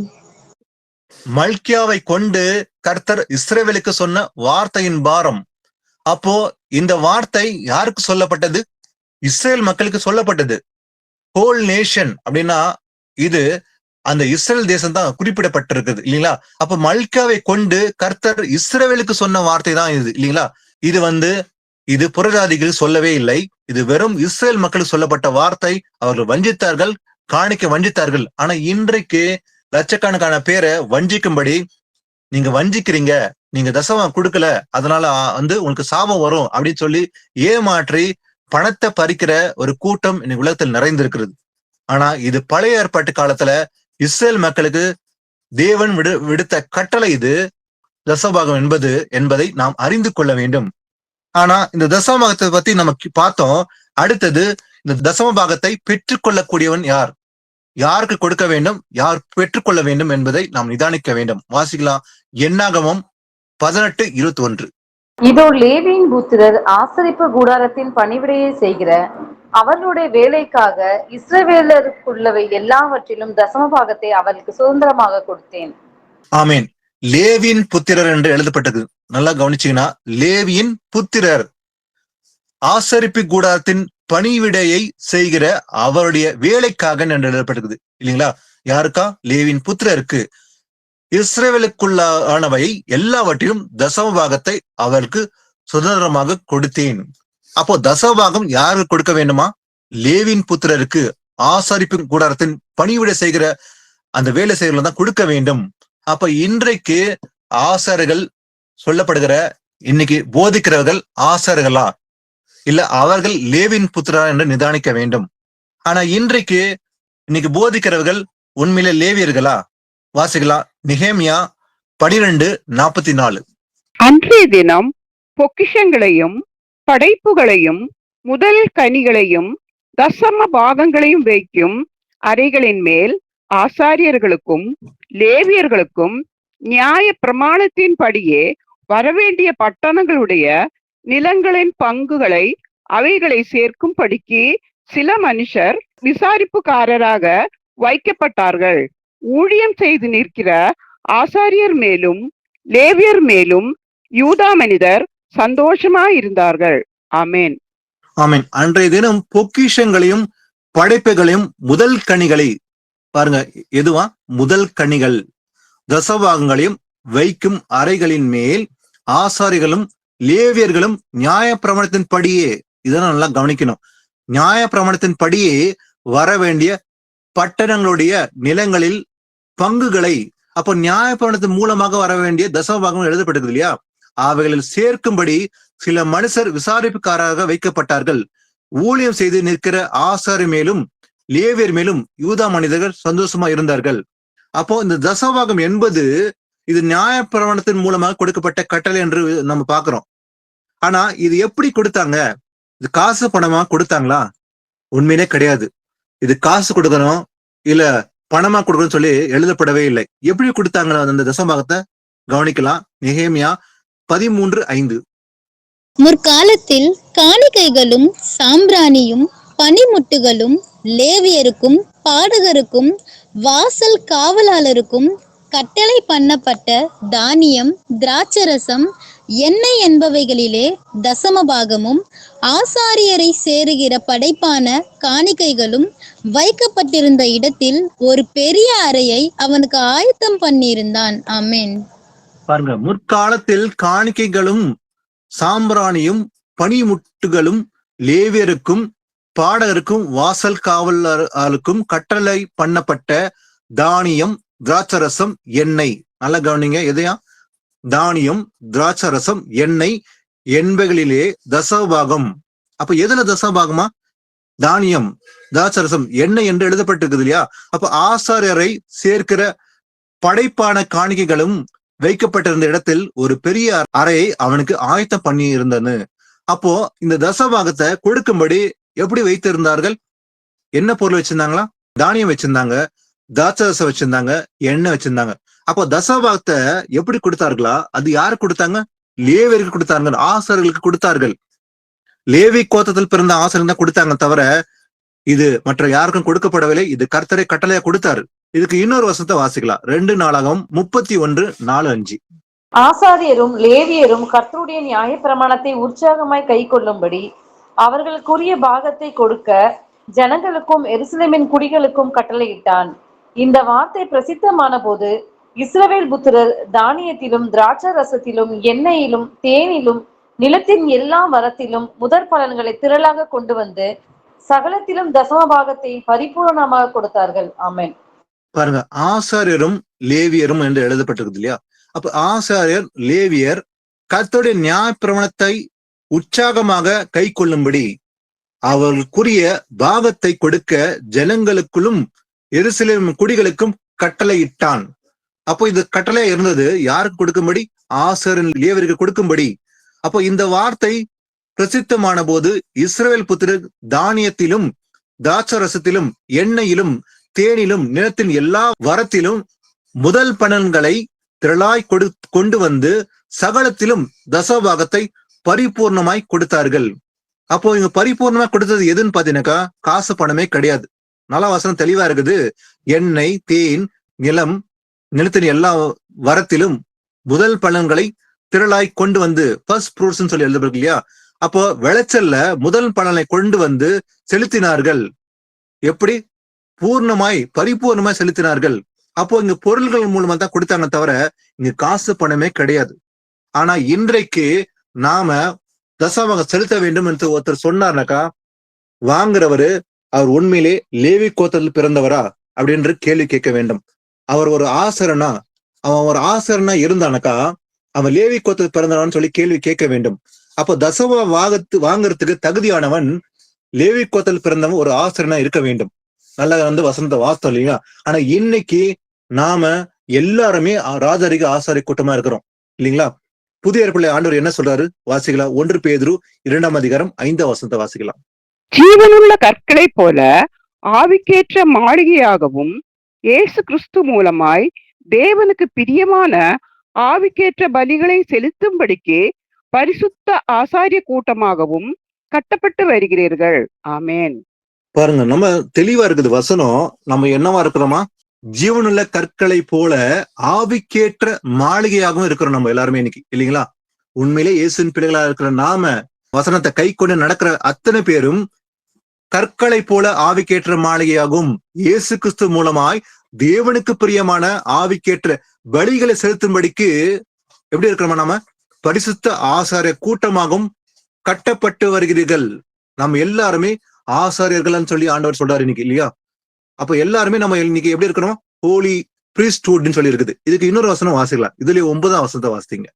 மல்கியாவை கொண்டு கர்த்தர் இஸ்ரவேலுக்கு சொன்ன வார்த்தையின் பாரம். அப்போ இந்த வார்த்தை யாருக்கு சொல்லப்பட்டது? இஸ்ரேல் மக்களுக்கு சொல்லப்பட்டது. ஹோல் நேஷன் அப்படின்னா இது அந்த இஸ்ரேல் தேசம் தான் குறிப்பிடப்பட்டிருக்குது இல்லைங்களா? அப்ப மல்கியாவை கொண்டு கர்த்தர் இஸ்ரவேலுக்கு சொன்ன வார்த்தை தான் இது இல்லைங்களா? இது புறஜாதிகள் சொல்லவே இல்லை. இது வெறும் இஸ்ரேல் மக்களுக்கு சொல்லப்பட்ட வார்த்தை. அவர்கள் வஞ்சித்தார்கள், காணிக்க வஞ்சித்தார்கள். ஆனா இன்றைக்கு லட்சக்கணக்கான பேரை வஞ்சிக்கும்படி நீங்க வஞ்சிக்கிறீங்க, நீங்க தசமம் கொடுக்கல, அதனால உங்களுக்கு சாபம் வரும் அப்படின்னு சொல்லி ஏமாற்றி பணத்தை பறிக்கிற ஒரு கூட்டம் இன்னைக்கு உலகத்தில் நிறைந்திருக்கிறது. ஆனா இது பழைய ஏற்பாட்டு காலத்துல இஸ்ரேல் மக்களுக்கு தேவன் விடுத்த கட்டளை இது தசபாகம் என்பதை நாம் அறிந்து கொள்ள வேண்டும். ஆனா இந்த தசமபாகத்தை பத்தி நமக்கு பார்த்தோம். அடுத்தது இந்த தசம பாகத்தை பெற்றுக்கொள்ளக்கூடியவன் யார், யாருக்கு கொடுக்க வேண்டும், யார் பெற்றுக்கொள்ள வேண்டும் என்பதை நாம் நிதானிக்க வேண்டும். வாசிக்கலாம். என்னாகமம் 18:21. இதோ லேவியின் புத்திரர் ஆசரிப்பு கூடாரத்தின் பணிவிடையை செய்கிற அவர்களுடைய வேலைக்காக இஸ்ரவேலருக்குள்ளவை எல்லாவற்றிலும் தசமபாகத்தை அவர்களுக்கு சுதந்திரமாக கொடுத்தேன். ஆமேன். லேவியின் புத்திரர் என்று எழுதப்பட்டது. நல்லா கவனிச்சீங்கன்னா, லேவியின் புத்திரர் ஆசரிப்பு கூடாரத்தின் பணிவிடையை செய்கிற அவருடைய வேலைக்காக என்று எழுதப்பட்டிருக்குது இல்லைங்களா? யாருக்கா? லேவியின் புத்திரருக்கு. இஸ்ரவேலுக்குள்ளானவை எல்லாவற்றிலும் தசமபாகத்தை அவருக்கு சுதந்திரமாக கொடுத்தேன். அப்போ தசமபாகம் யாருக்கு கொடுக்க வேண்டுமா? லேவியின் புத்திரருக்கு, ஆசரிப்பு கூடாரத்தின் பணிவிடை செய்கிற அந்த வேலை செய்கிறவர்கள் தான் கொடுக்க வேண்டும். அப்ப இன்றைக்கு ஆசாரியர்கள் சொல்லப்படுகிற, இன்னைக்கு போதிக்கிறவர்கள் ஆசாரியர்களா இல்ல அவர்கள் லேவியின் புத்திரா என்று நிதானிக்க வேண்டும். ஆனா இன்னைக்கு போதிக்கிறவர்கள் உண்மையிலே லேவியர்களா? வாசிக்கலாம். நெகேமியா 12:44. அன்றைய தினம் பொக்கிஷங்களையும் படைப்புகளையும் முதல் கனிகளையும் தசம பாகங்களையும் வைக்கும் அறைகளின் மேல் ஆசாரியர்களுக்கும் லேவியர்களுக்கும் நியாய பிரமாணத்தின் படியே வரவேண்டிய பட்டணங்களுடைய நிலங்களின் பங்குகளை அவைகளை சேர்க்கும் படிக்கு சில மனுஷர் விசாரிப்புக்காரராக வைக்கப்பட்டார்கள். ஊழியம் செய்து நிற்கிற ஆசாரியர் மேலும் லேவியர் மேலும் யூதா மனிதர் சந்தோஷமாயிருந்தார்கள். ஆமேன். ஆமேன். அன்றைய தினம் பொக்கிஷங்களையும் படைப்புகளையும் முதல் கனிகளை பாருங்க, எதுவா? முதல் கனிகள் தசபாகங்களையும் வைக்கும் அறைகளின் மேல் ஆசாரிகளும் லேவியர்களும் நியாய பிரமாணத்தின் படியே, இதெல்லாம் நல்லா கவனிக்கணும், நியாய பிரமாணத்தின் படியே வர வேண்டிய பட்டணங்களுடைய நிலங்களில் பங்குகளை, அப்போ நியாய பிரமாணத்தின் மூலமாக வர வேண்டிய தசமபாகம் எழுதப்பட்டது இல்லையா, அவைகளில் சேர்க்கும்படி சில மனுஷர் விசாரிப்புக்காரராக வைக்கப்பட்டார்கள். ஊழியம் செய்து நிற்கிற ஆசாரி மேலும் லேவியர் மேலும் யூதா மனிதர்கள் சந்தோஷமா இருந்தார்கள். அப்போ இந்த தசமபாகம் என்பது இது நியாய பிரமாணத்தின் மூலமாக கொடுக்கப்பட்ட கட்டளை என்று நம்ம பாக்குறோம். ஆனா இது எப்படி கொடுத்தாங்க? இது காசு பணமா கொடுத்தாங்களா? உண்மையிலே கிடையாது. இது காசு கொடுக்கணும் இல்ல பணமா கொடுக்கணும்னு சொல்லி எழுதப்படவே இல்லை. எப்படி கொடுத்தாங்க அந்த தசமபாகத்தை? கவனிக்கலாம். நெகேமியா 13:5. முற்காலத்தில் காணிக்கைகளும் சாம்பிராணியும் பனிமுட்டுகளும் லேவியருக்கும் பாடகருக்கும் வாசல் காவலாளருக்கும் கட்டளை பண்ணப்பட்ட தானியம் திராட்சரசம் எண்ணெய் என்பவைகளிலே தசமபாகமும் ஆசாரியரை சேருகிற படைப்பான காணிக்கைகளும் வைக்கப்பட்டிருந்த இடத்தில் ஒரு பெரிய அறையை அவனுக்கு ஆயத்தம் பண்ணியிருந்தான். ஆமென். பாருங்க, முற்காலத்தில் காணிக்கைகளும் சாம்பிராணியும் பனிமுட்டுகளும் லேவியருக்கும் பாடகருக்கும் வாசல் காவலருக்கும் கட்டளை பண்ணப்பட்ட தானியம் திராட்சரசம் எண்ணெய். நல்லா கவனிங்க, எதையா? தானியம் திராட்சரசம் எண்ணெய் என்பவைகளிலே தசபாகம். அப்ப எதுல தசபாகமா? தானியம் திராட்சரசம் எண்ணெய் என்று எழுதப்பட்டிருக்குது இல்லையா? அப்ப ஆசாரியரை சேர்க்கிற படைப்பான காணிக்கைகளும் வைக்கப்பட்டிருந்த இடத்தில் ஒரு பெரிய அறையை அவனுக்கு ஆயத்தம் பண்ணி இருந்தது. அப்போ இந்த தசபாகத்தை கொடுக்கும்படி எப்படி வைத்திருந்தார்கள்? என்ன பொருள் வச்சிருந்தாங்களா? தானியம் வச்சிருந்தாங்க, திராட்சரசம் வச்சிருந்தாங்க, எண்ணெய் வச்சிருந்தாங்க. அப்போ தசபாகத்தை எப்படி கொடுத்தார்களா? அது யாரு கொடுத்தாங்க? லேவியருக்கு கொடுத்தார்கள், ஆசாரியர்களுக்கு கொடுத்தார்கள். லேவி கோத்திரத்தில் பிறந்த ஆசாரியர்கள் தான் கொடுத்தாங்க, தவிர இது மற்ற யாருக்கும் கொடுக்கப்படவில்லை. இது கர்த்தரை கட்டளையா கொடுத்தாரு. இதுக்கு இன்னொரு வசனத்தை வாசிக்கலாம். 2 நாளாகமம் 31:4-5. ஆசாரியரும் லேவியரும் கர்த்தருடைய நியாய பிரமாணத்தை உற்சாகமாய் கை கொள்ளும்படி அவர்களுக்குரிய பாகத்தை கொடுக்க ஜனங்களுக்கும் எருசலேமின் குடிகளுக்கும் கட்டளையிட்டான். இந்த வார்த்தை பிரசித்தமான போது இஸ்ரவேல் புத்திரர் தானியத்திலும் திராட்சை ரசத்திலும் எண்ணெயிலும் தேனிலும் நிலத்தின் எல்லா மரத்திலும் முதற் பலன்களை திரளாக கொண்டு வந்து சகலத்திலும் தசமபாகத்தை பரிபூரணமாக கொடுத்தார்கள். ஆமென். பாருங்க, ஆசாரியரும் லேவியரும் என்று எழுதப்பட்டிருக்கு இல்லையா? அப்ப ஆசாரியர் லேவியர் கர்த்தருடைய நியாயப்பிரமாணத்தை உற்சாகமாக கை கொள்ளும்படி அவர்களுக்குரிய பாகத்தை கொடுக்க ஜனங்களுக்குள்ளும் எருசலேம் குடிகளுக்கும் கட்டளையிட்டான். அப்போ இது கட்டளை இருந்தது யாருக்கு கொடுக்கும்படி? ஆசாரியர் லேவியருக்கு கொடுக்கும்படி. அப்போ இந்த வார்த்தை பிரசித்தமான போது இஸ்ரவேல் புத்திரர் தானியத்திலும் திராட்சரசத்திலும் எண்ணெயிலும் தேனிலும் நிலத்தின் எல்லா வரத்திலும் முதல் பலன்களை திரளாய் கொண்டு வந்து சகலத்திலும் தசபாகத்தை பரிபூர்ணமாய் கொடுத்தார்கள். அப்போ இங்க பரிபூர்ணமாய் கொடுத்தது எதுன்னு பாத்தீங்கன்னாக்கா காசு பணமே கிடையாது. நல்ல வசனம் தெளிவா இருக்குது. எண்ணெய், தேன், நிலத்தின் எல்லா வரத்திலும் முதல் பலன்களை திரளாய் கொண்டு வந்து ஃபர்ஸ்ட் ஃப்ரூட்ஸ் சொல்லி எழுதப்பருக்கு இல்லையா? அப்போ விளைச்சல்ல முதல் பலனை கொண்டு வந்து செலுத்தினார்கள். எப்படி? பூர்ணமாய் பரிபூர்ணமாய் செலுத்தினார்கள். அப்போ இங்க பொருள்கள் மூலமா தான் கொடுத்தாங்க தவிர இங்க காசு பணமே கிடையாது. ஆனா இன்றைக்கு நாம தசமாக செலுத்த வேண்டும் என்று ஒருத்தர் சொன்னார்னாக்கா வாங்குறவரு அவர் உண்மையிலே லேவி கோத்திரத்தில் பிறந்தவரா அப்படின்னு கேள்வி கேட்க வேண்டும். அவர் ஒரு ஆசரனா, அவன் ஒரு ஆசரனா இருந்தானாக்கா அவன் லேவி கோத்திரத்தில் பிறந்தவரான்னு சொல்லி கேள்வி கேட்க வேண்டும். அப்போ தசம வாங்குறதுக்கு தகுதியானவன் லேவி கோத்திரத்தில் பிறந்தவன் ஒரு ஆசரனா இருக்க வேண்டும். நல்லா வசனத்தை வாஸ்தவம் இல்லையா? ஆனா இன்னைக்கு நாம எல்லாருமே ராஜரிக ஆசாரிய கூட்டமா இருக்கிறோம் இல்லைங்களா? புதிய ஏற்பாட்டிலே ஆண்டவர் என்ன சொல்றாரு வாசிக்கலாம். 1 பேதுரு 2ஆம் அதிகாரம் 5ஆம் வசனத்தை வாசிக்கலாம். ஜீவனுள்ள கற்களை போல ஆவிக்கேற்ற மாளிகையாகவும் இயேசு கிறிஸ்து மூலமாய் தேவனுக்கு பிரியமான ஆவிக்கேற்ற பலிகளை செலுத்தும்படிக்கு பரிசுத்த ஆசாரிய கூட்டமாகவும் கட்டப்பட்டு வருகிறீர்கள். ஆமேன். பாருங்க, நம்ம தெளிவா இருக்குது வசனம். நம்ம என்னவா இருக்கிறோமா? ஜீவனுள்ள கற்களை போல ஆவிக்கேற்ற மாளிகையாகவும் இருக்கிறோம் நம்ம எல்லாருமே இன்னைக்கு இல்லைங்களா? உண்மையிலே இயேசுவின் பிள்ளைகளா இருக்கிற நாம வசனத்தை கை கொண்டு நடக்கிற அத்தனை பேரும் கற்களை போல ஆவிக்கேற்ற மாளிகையாகும் இயேசு கிறிஸ்து மூலமாய் தேவனுக்கு பிரியமான ஆவிக்கேற்ற பலிகளை செலுத்தும்படிக்கு எப்படி இருக்கிறோமா? நாம பரிசுத்த ஆசாரிய கூட்டமாகவும் கட்டப்பட்டு வருகிறீர்கள். நம்ம எல்லாருமே ஆசாரியர்கள்னு சொல்லி ஆண்டவர் சொல்றாரு இன்னைக்கு இல்லையா? அப்ப எல்லாருமே நம்ம இன்னைக்கு எப்படி இருக்கணும்? ஹோலி பிரீஸ்ட்ஹுட்னு சொல்லி இருக்குது. இதுக்கு இன்னொரு வசனம் வாசிக்கலாம். இதுல 9ஆம் வசனத்தை வாசித்தீங்க.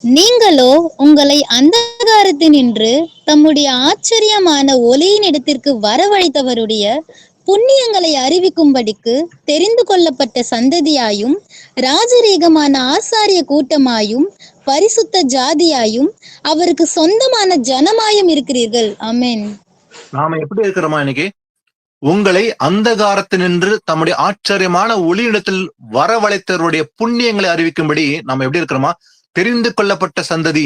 நீங்களோ உங்களை அந்தகாரத்தினின்று தம்முடைய ஆச்சரியமான ஒளியின் இடத்திற்கு வரவழைத்தவருடைய புண்ணியங்களை அறிவிக்கும்படிக்கு தெரிந்து கொள்ளப்பட்ட சந்ததியாயும் ராஜரீகமான ஆசாரிய கூட்டமாயும் பரிசுத்த ஜாதியாயும் அவருக்கு சொந்தமான ஜனமாயும் இருக்கிறீர்கள். ஆமென். நாம எப்படி இருக்கிறோமா? இன்னைக்கு உங்களை அந்தகாரத்தினின்று தம்முடைய ஆச்சரியமான ஒளியிடத்தில் வரவழைத்தவருடைய புண்ணியங்களை அறிவிக்கும்படி நம்ம எப்படி இருக்கிறோமா? தெரிந்து கொள்ளப்பட்ட சந்ததி,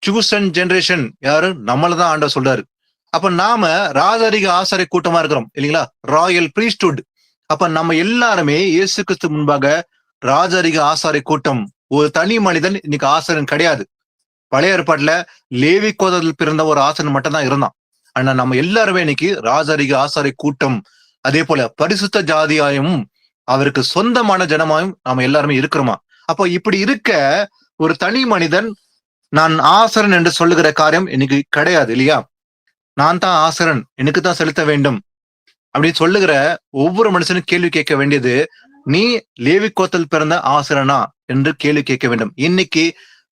சூசன் ஜெனரேஷன். யாரு? நம்மளதான் ஆண்டவர் சொல்றாரு. அப்ப நாம ராஜரிக ஆசாரிய கூட்டமா இருக்கிறோம் இல்லைங்களா? Royal priesthood. அப்ப நம்ம எல்லாருமே இயேசு கிறிஸ்து முன்பாக ராஜரிக ஆசாரிய கூட்டம். ஒரு தனி மனிதன் இன்னைக்கு ஆசாரியன் கிடையாது. பழைய ஏற்பாட்டுல லேவி கோத்திரத்தில் பிறந்த ஒரு ஆசாரியன் மட்டும் தான் இருந்தான். ஆனா நம்ம எல்லாருமே இன்னைக்கு ராஜரிக ஆசாரிய கூட்டம், அதே போல பரிசுத்த ஜாதியாயும் அவருக்கு சொந்தமான ஜனமாயும் நாம எல்லாருமே இருக்கிறோமா? அப்போ இப்படி இருக்க ஒரு தனி மனிதன் நான் ஆசரன் என்று சொல்லுகிற காரியம் இன்னைக்கு கிடையாது இல்லையா? நான் தான் ஆசரன், எனக்கு தான் செலுத்த வேண்டும் அப்படின்னு சொல்லுகிற ஒவ்வொரு மனுஷனும் கேள்வி கேட்க வேண்டியது, நீ லேவி கோத்திரத்தில் பிறந்த ஆசரனா என்று கேள்வி கேட்க வேண்டும். இன்னைக்கு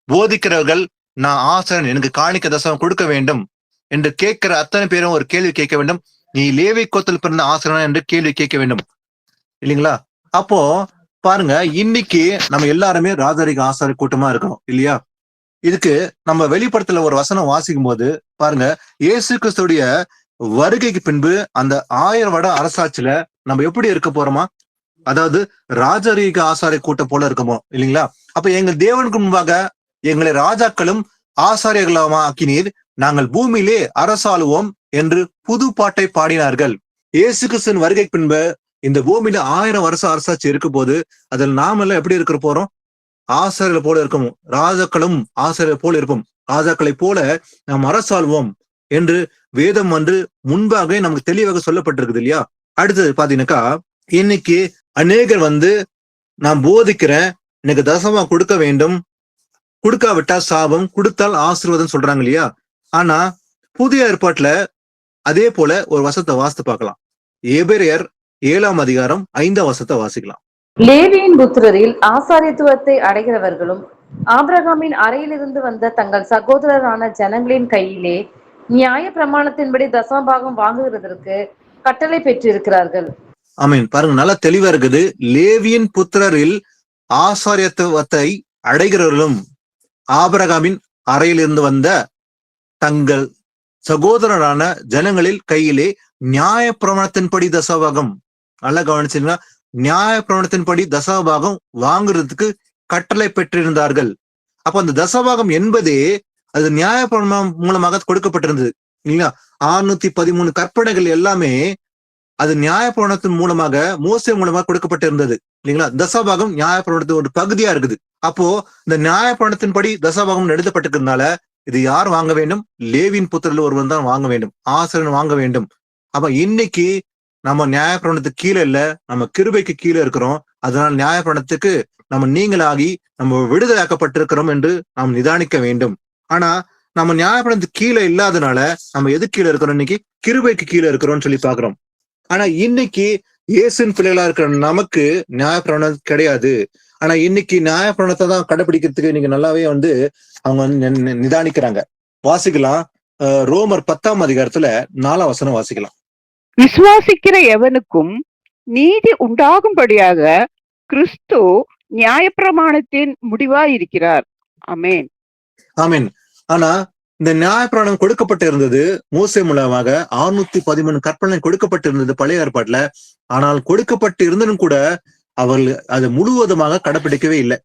போதிக்கிறவர்கள் நான் ஆசரன், எனக்கு காணிக்க தசமம் கொடுக்க வேண்டும் என்று கேட்கிற அத்தனை பேரும் ஒரு கேள்வி கேட்க வேண்டும், நீ லேவி கோத்திரத்தில் பிறந்த ஆசரனா என்று கேள்வி கேட்க வேண்டும் இல்லைங்களா? அப்போ பாருங்க, இன்னைக்கு நம்ம எல்லாருமே ராஜரிக ஆசாரிய கூட்டமா இருக்கிறோம் இல்லையா? இதுக்கு நம்ம வெளிப்படத்துல ஒரு வசனம் வாசிக்கும் போது பாருங்க, இயேசு கிறிஸ்துடைய வருகைக்கு பின்பு அந்த 1000 வருட அரசாட்சியில நம்ம எப்படி இருக்க போறோமா? அதாவது ராஜரீக ஆசாரிய கூட்டம் போல இருக்குமோ இல்லைங்களா? அப்ப எங்கள் தேவனுக்கு முன்பாக எங்களை ராஜாக்களும் ஆசாரியர்களாமா ஆக்கினீர், நாங்கள் பூமியிலே அரசாளுவோம் என்று புது பாட்டை பாடினார்கள். இயேசு கிறிஸ்துவின் வருகைக்கு பின்பு இந்த பூமியில 1000 வருஷம் அரசாட்சி இருக்க போது அதில் நாமெல்லாம் எப்படி இருக்கிற போறோம்? ஆசாரியர்கள் போல இருக்கும். ராஜாக்களும் ஆசாரியர் போல இருப்போம். ராஜாக்களை போல நாம் அரசாள்வோம் என்று வேதம் வந்து முன்பாக நமக்கு தெளிவாக சொல்லப்பட்டிருக்குது இல்லையா? அடுத்தது பாத்தீங்கன்னாக்கா, இன்னைக்கு அநேகர் வந்து நான் போதிக்கிறேன், எனக்கு தசமா கொடுக்க வேண்டும், கொடுக்காவிட்டா சாபம், கொடுத்தால் ஆசீர்வாதம் சொல்றாங்க இல்லையா? ஆனா புதிய ஏற்பாட்டுல அதே போல ஒரு வசனத்தை வாசித்து பார்க்கலாம். எபிரேயர் 7ஆம் அதிகாரம் 5ஆம் வசனத்தை வாசிக்கலாம். லேவியின் புத்திரரில் ஆசாரியத்துவத்தை அடைகிறவர்களும் ஆபிரகாமின் அறையிலிருந்து வந்த தங்கள் சகோதரரான ஜனங்களின் கையிலே நியாய பிரமாணத்தின்படி தசமபாகம் வாங்குகிறதற்கு கட்டளை பெற்றிருக்கிறார்கள். ஆமீன். பாருங்க, நல்லா தெளிவா இருக்குது. லேவியின் புத்திரரில் ஆசாரியத்துவத்தை அடைகிறவர்களும் ஆபிரகாமின் அறையிலிருந்து வந்த தங்கள் சகோதரரான ஜனங்களில் கையிலே நியாய பிரமாணத்தின்படி தசமபாகம், நல்லா கவனிச்சீங்கன்னா, நியாய பிரமாணத்தின்படி தசமபாகம் வாங்குறதுக்கு கட்டளை பெற்றிருந்தார்கள். அப்ப அந்த தசமபாகம் என்பதே அது நியாய பிரமாணம் மூலமாக கொடுக்கப்பட்டிருந்தது இல்லையா? 613 கற்பனைகள் எல்லாமே அது நியாய பிரமாணத்தின் மூலமாக, மோசே மூலமாக கொடுக்கப்பட்டிருந்தது இல்லைங்களா? தசமபாகம் நியாய பிரமாணத்தின் ஒரு பகுதியா இருக்குது. அப்போ இந்த நியாய பிரமாணத்தின்படி தசமபாகம் எழுதப்பட்டிருக்கிறதுனால இது யார் வாங்க வேண்டும்? லேவியின் புத்திரரில் ஒருவன் தான் வாங்க வேண்டும், ஆசிரியன் வாங்க வேண்டும். அப்ப இன்னைக்கு நம்ம நியாய பிரமாணத்துக்கு கீழே இல்ல, நம்ம கிருபைக்கு கீழே இருக்கிறோம். அதனால் நியாய பிரமாணத்துக்கு நம்ம நீங்களாகி நம்ம விடுதலையாக்கப்பட்டிருக்கிறோம் என்று நாம் நிதானிக்க வேண்டும். ஆனா நம்ம நியாய பிரமாணத்துக்கு கீழே இல்லாதனால நம்ம எது கீழே இருக்கிறோம்? இன்னைக்கு கிருபைக்கு கீழே இருக்கிறோம்னு சொல்லி பாக்குறோம். ஆனா இன்னைக்கு இயேசுவின் பிள்ளைகளா இருக்கிற நமக்கு நியாய பிரமாணம் கிடையாது. ஆனா இன்னைக்கு நியாய பிரமாணத்தை தான் கடைபிடிக்கிறதுக்கு இன்னைக்கு நல்லாவே அவங்க நிதானிக்கிறாங்க. வாசிக்கலாம். ரோமர் 10ஆம் அதிகாரத்துல 4ஆம் வசனம் வாசிக்கலாம். விசுவாசிக்கிற எவனுக்கும் நீதி உண்டாகும்படியாக கிறிஸ்து நியாயப்பிரமாணத்தின் முடிவாயிருக்கிறார். ஆமென். ஆமென். ஆனா இந்த நியாயப்பிரமாணம் கொடுக்கப்பட்டு இருந்தது மோசே மூலமாக. 613 கற்பனை கொடுக்கப்பட்டிருந்தது பழைய ஏற்பாட்டுல. ஆனால் கொடுக்கப்பட்டு இருந்ததும் கூட அவர்கள் அதை முழுவதுமாக கடைபிடிக்கவே இல்லை.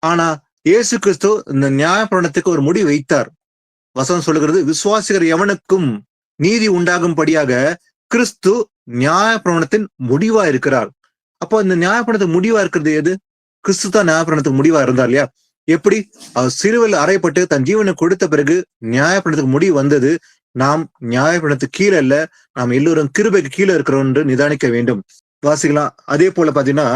ஆனா இயேசு கிறிஸ்து இந்த நியாயப்பிரமாணத்துக்கு ஒரு முடிவு வைத்தார். வசனம் சொல்லுகிறது, விசுவாசிக்கிற எவனுக்கும் நீதி உண்டாகும்படியாக கிறிஸ்து நியாயப்பிரமாணத்தின் முடிவா இருக்கிறார். அப்போ இந்த நியாயப்பிரமாணத்துக்கு முடிவா இருக்கிறது எது? கிறிஸ்து தான் நியாயப்பிரமாணத்துக்கு முடிவா இருந்தார் இல்லையா? எப்படி அவர் சிலுவையில் அறையப்பட்டு தன் ஜீவனை கொடுத்த பிறகு நியாயப்பிரமாணத்துக்கு முடிவு வந்தது. நாம் நியாயப்பிரமாணத்துக்கு கீழே இல்ல, நாம் எல்லோரும் கிருபைக்கு கீழே இருக்கிறோம் என்று நிதானிக்க வேண்டும். வாசிக்கலாம். அதே போல பாத்தீங்கன்னா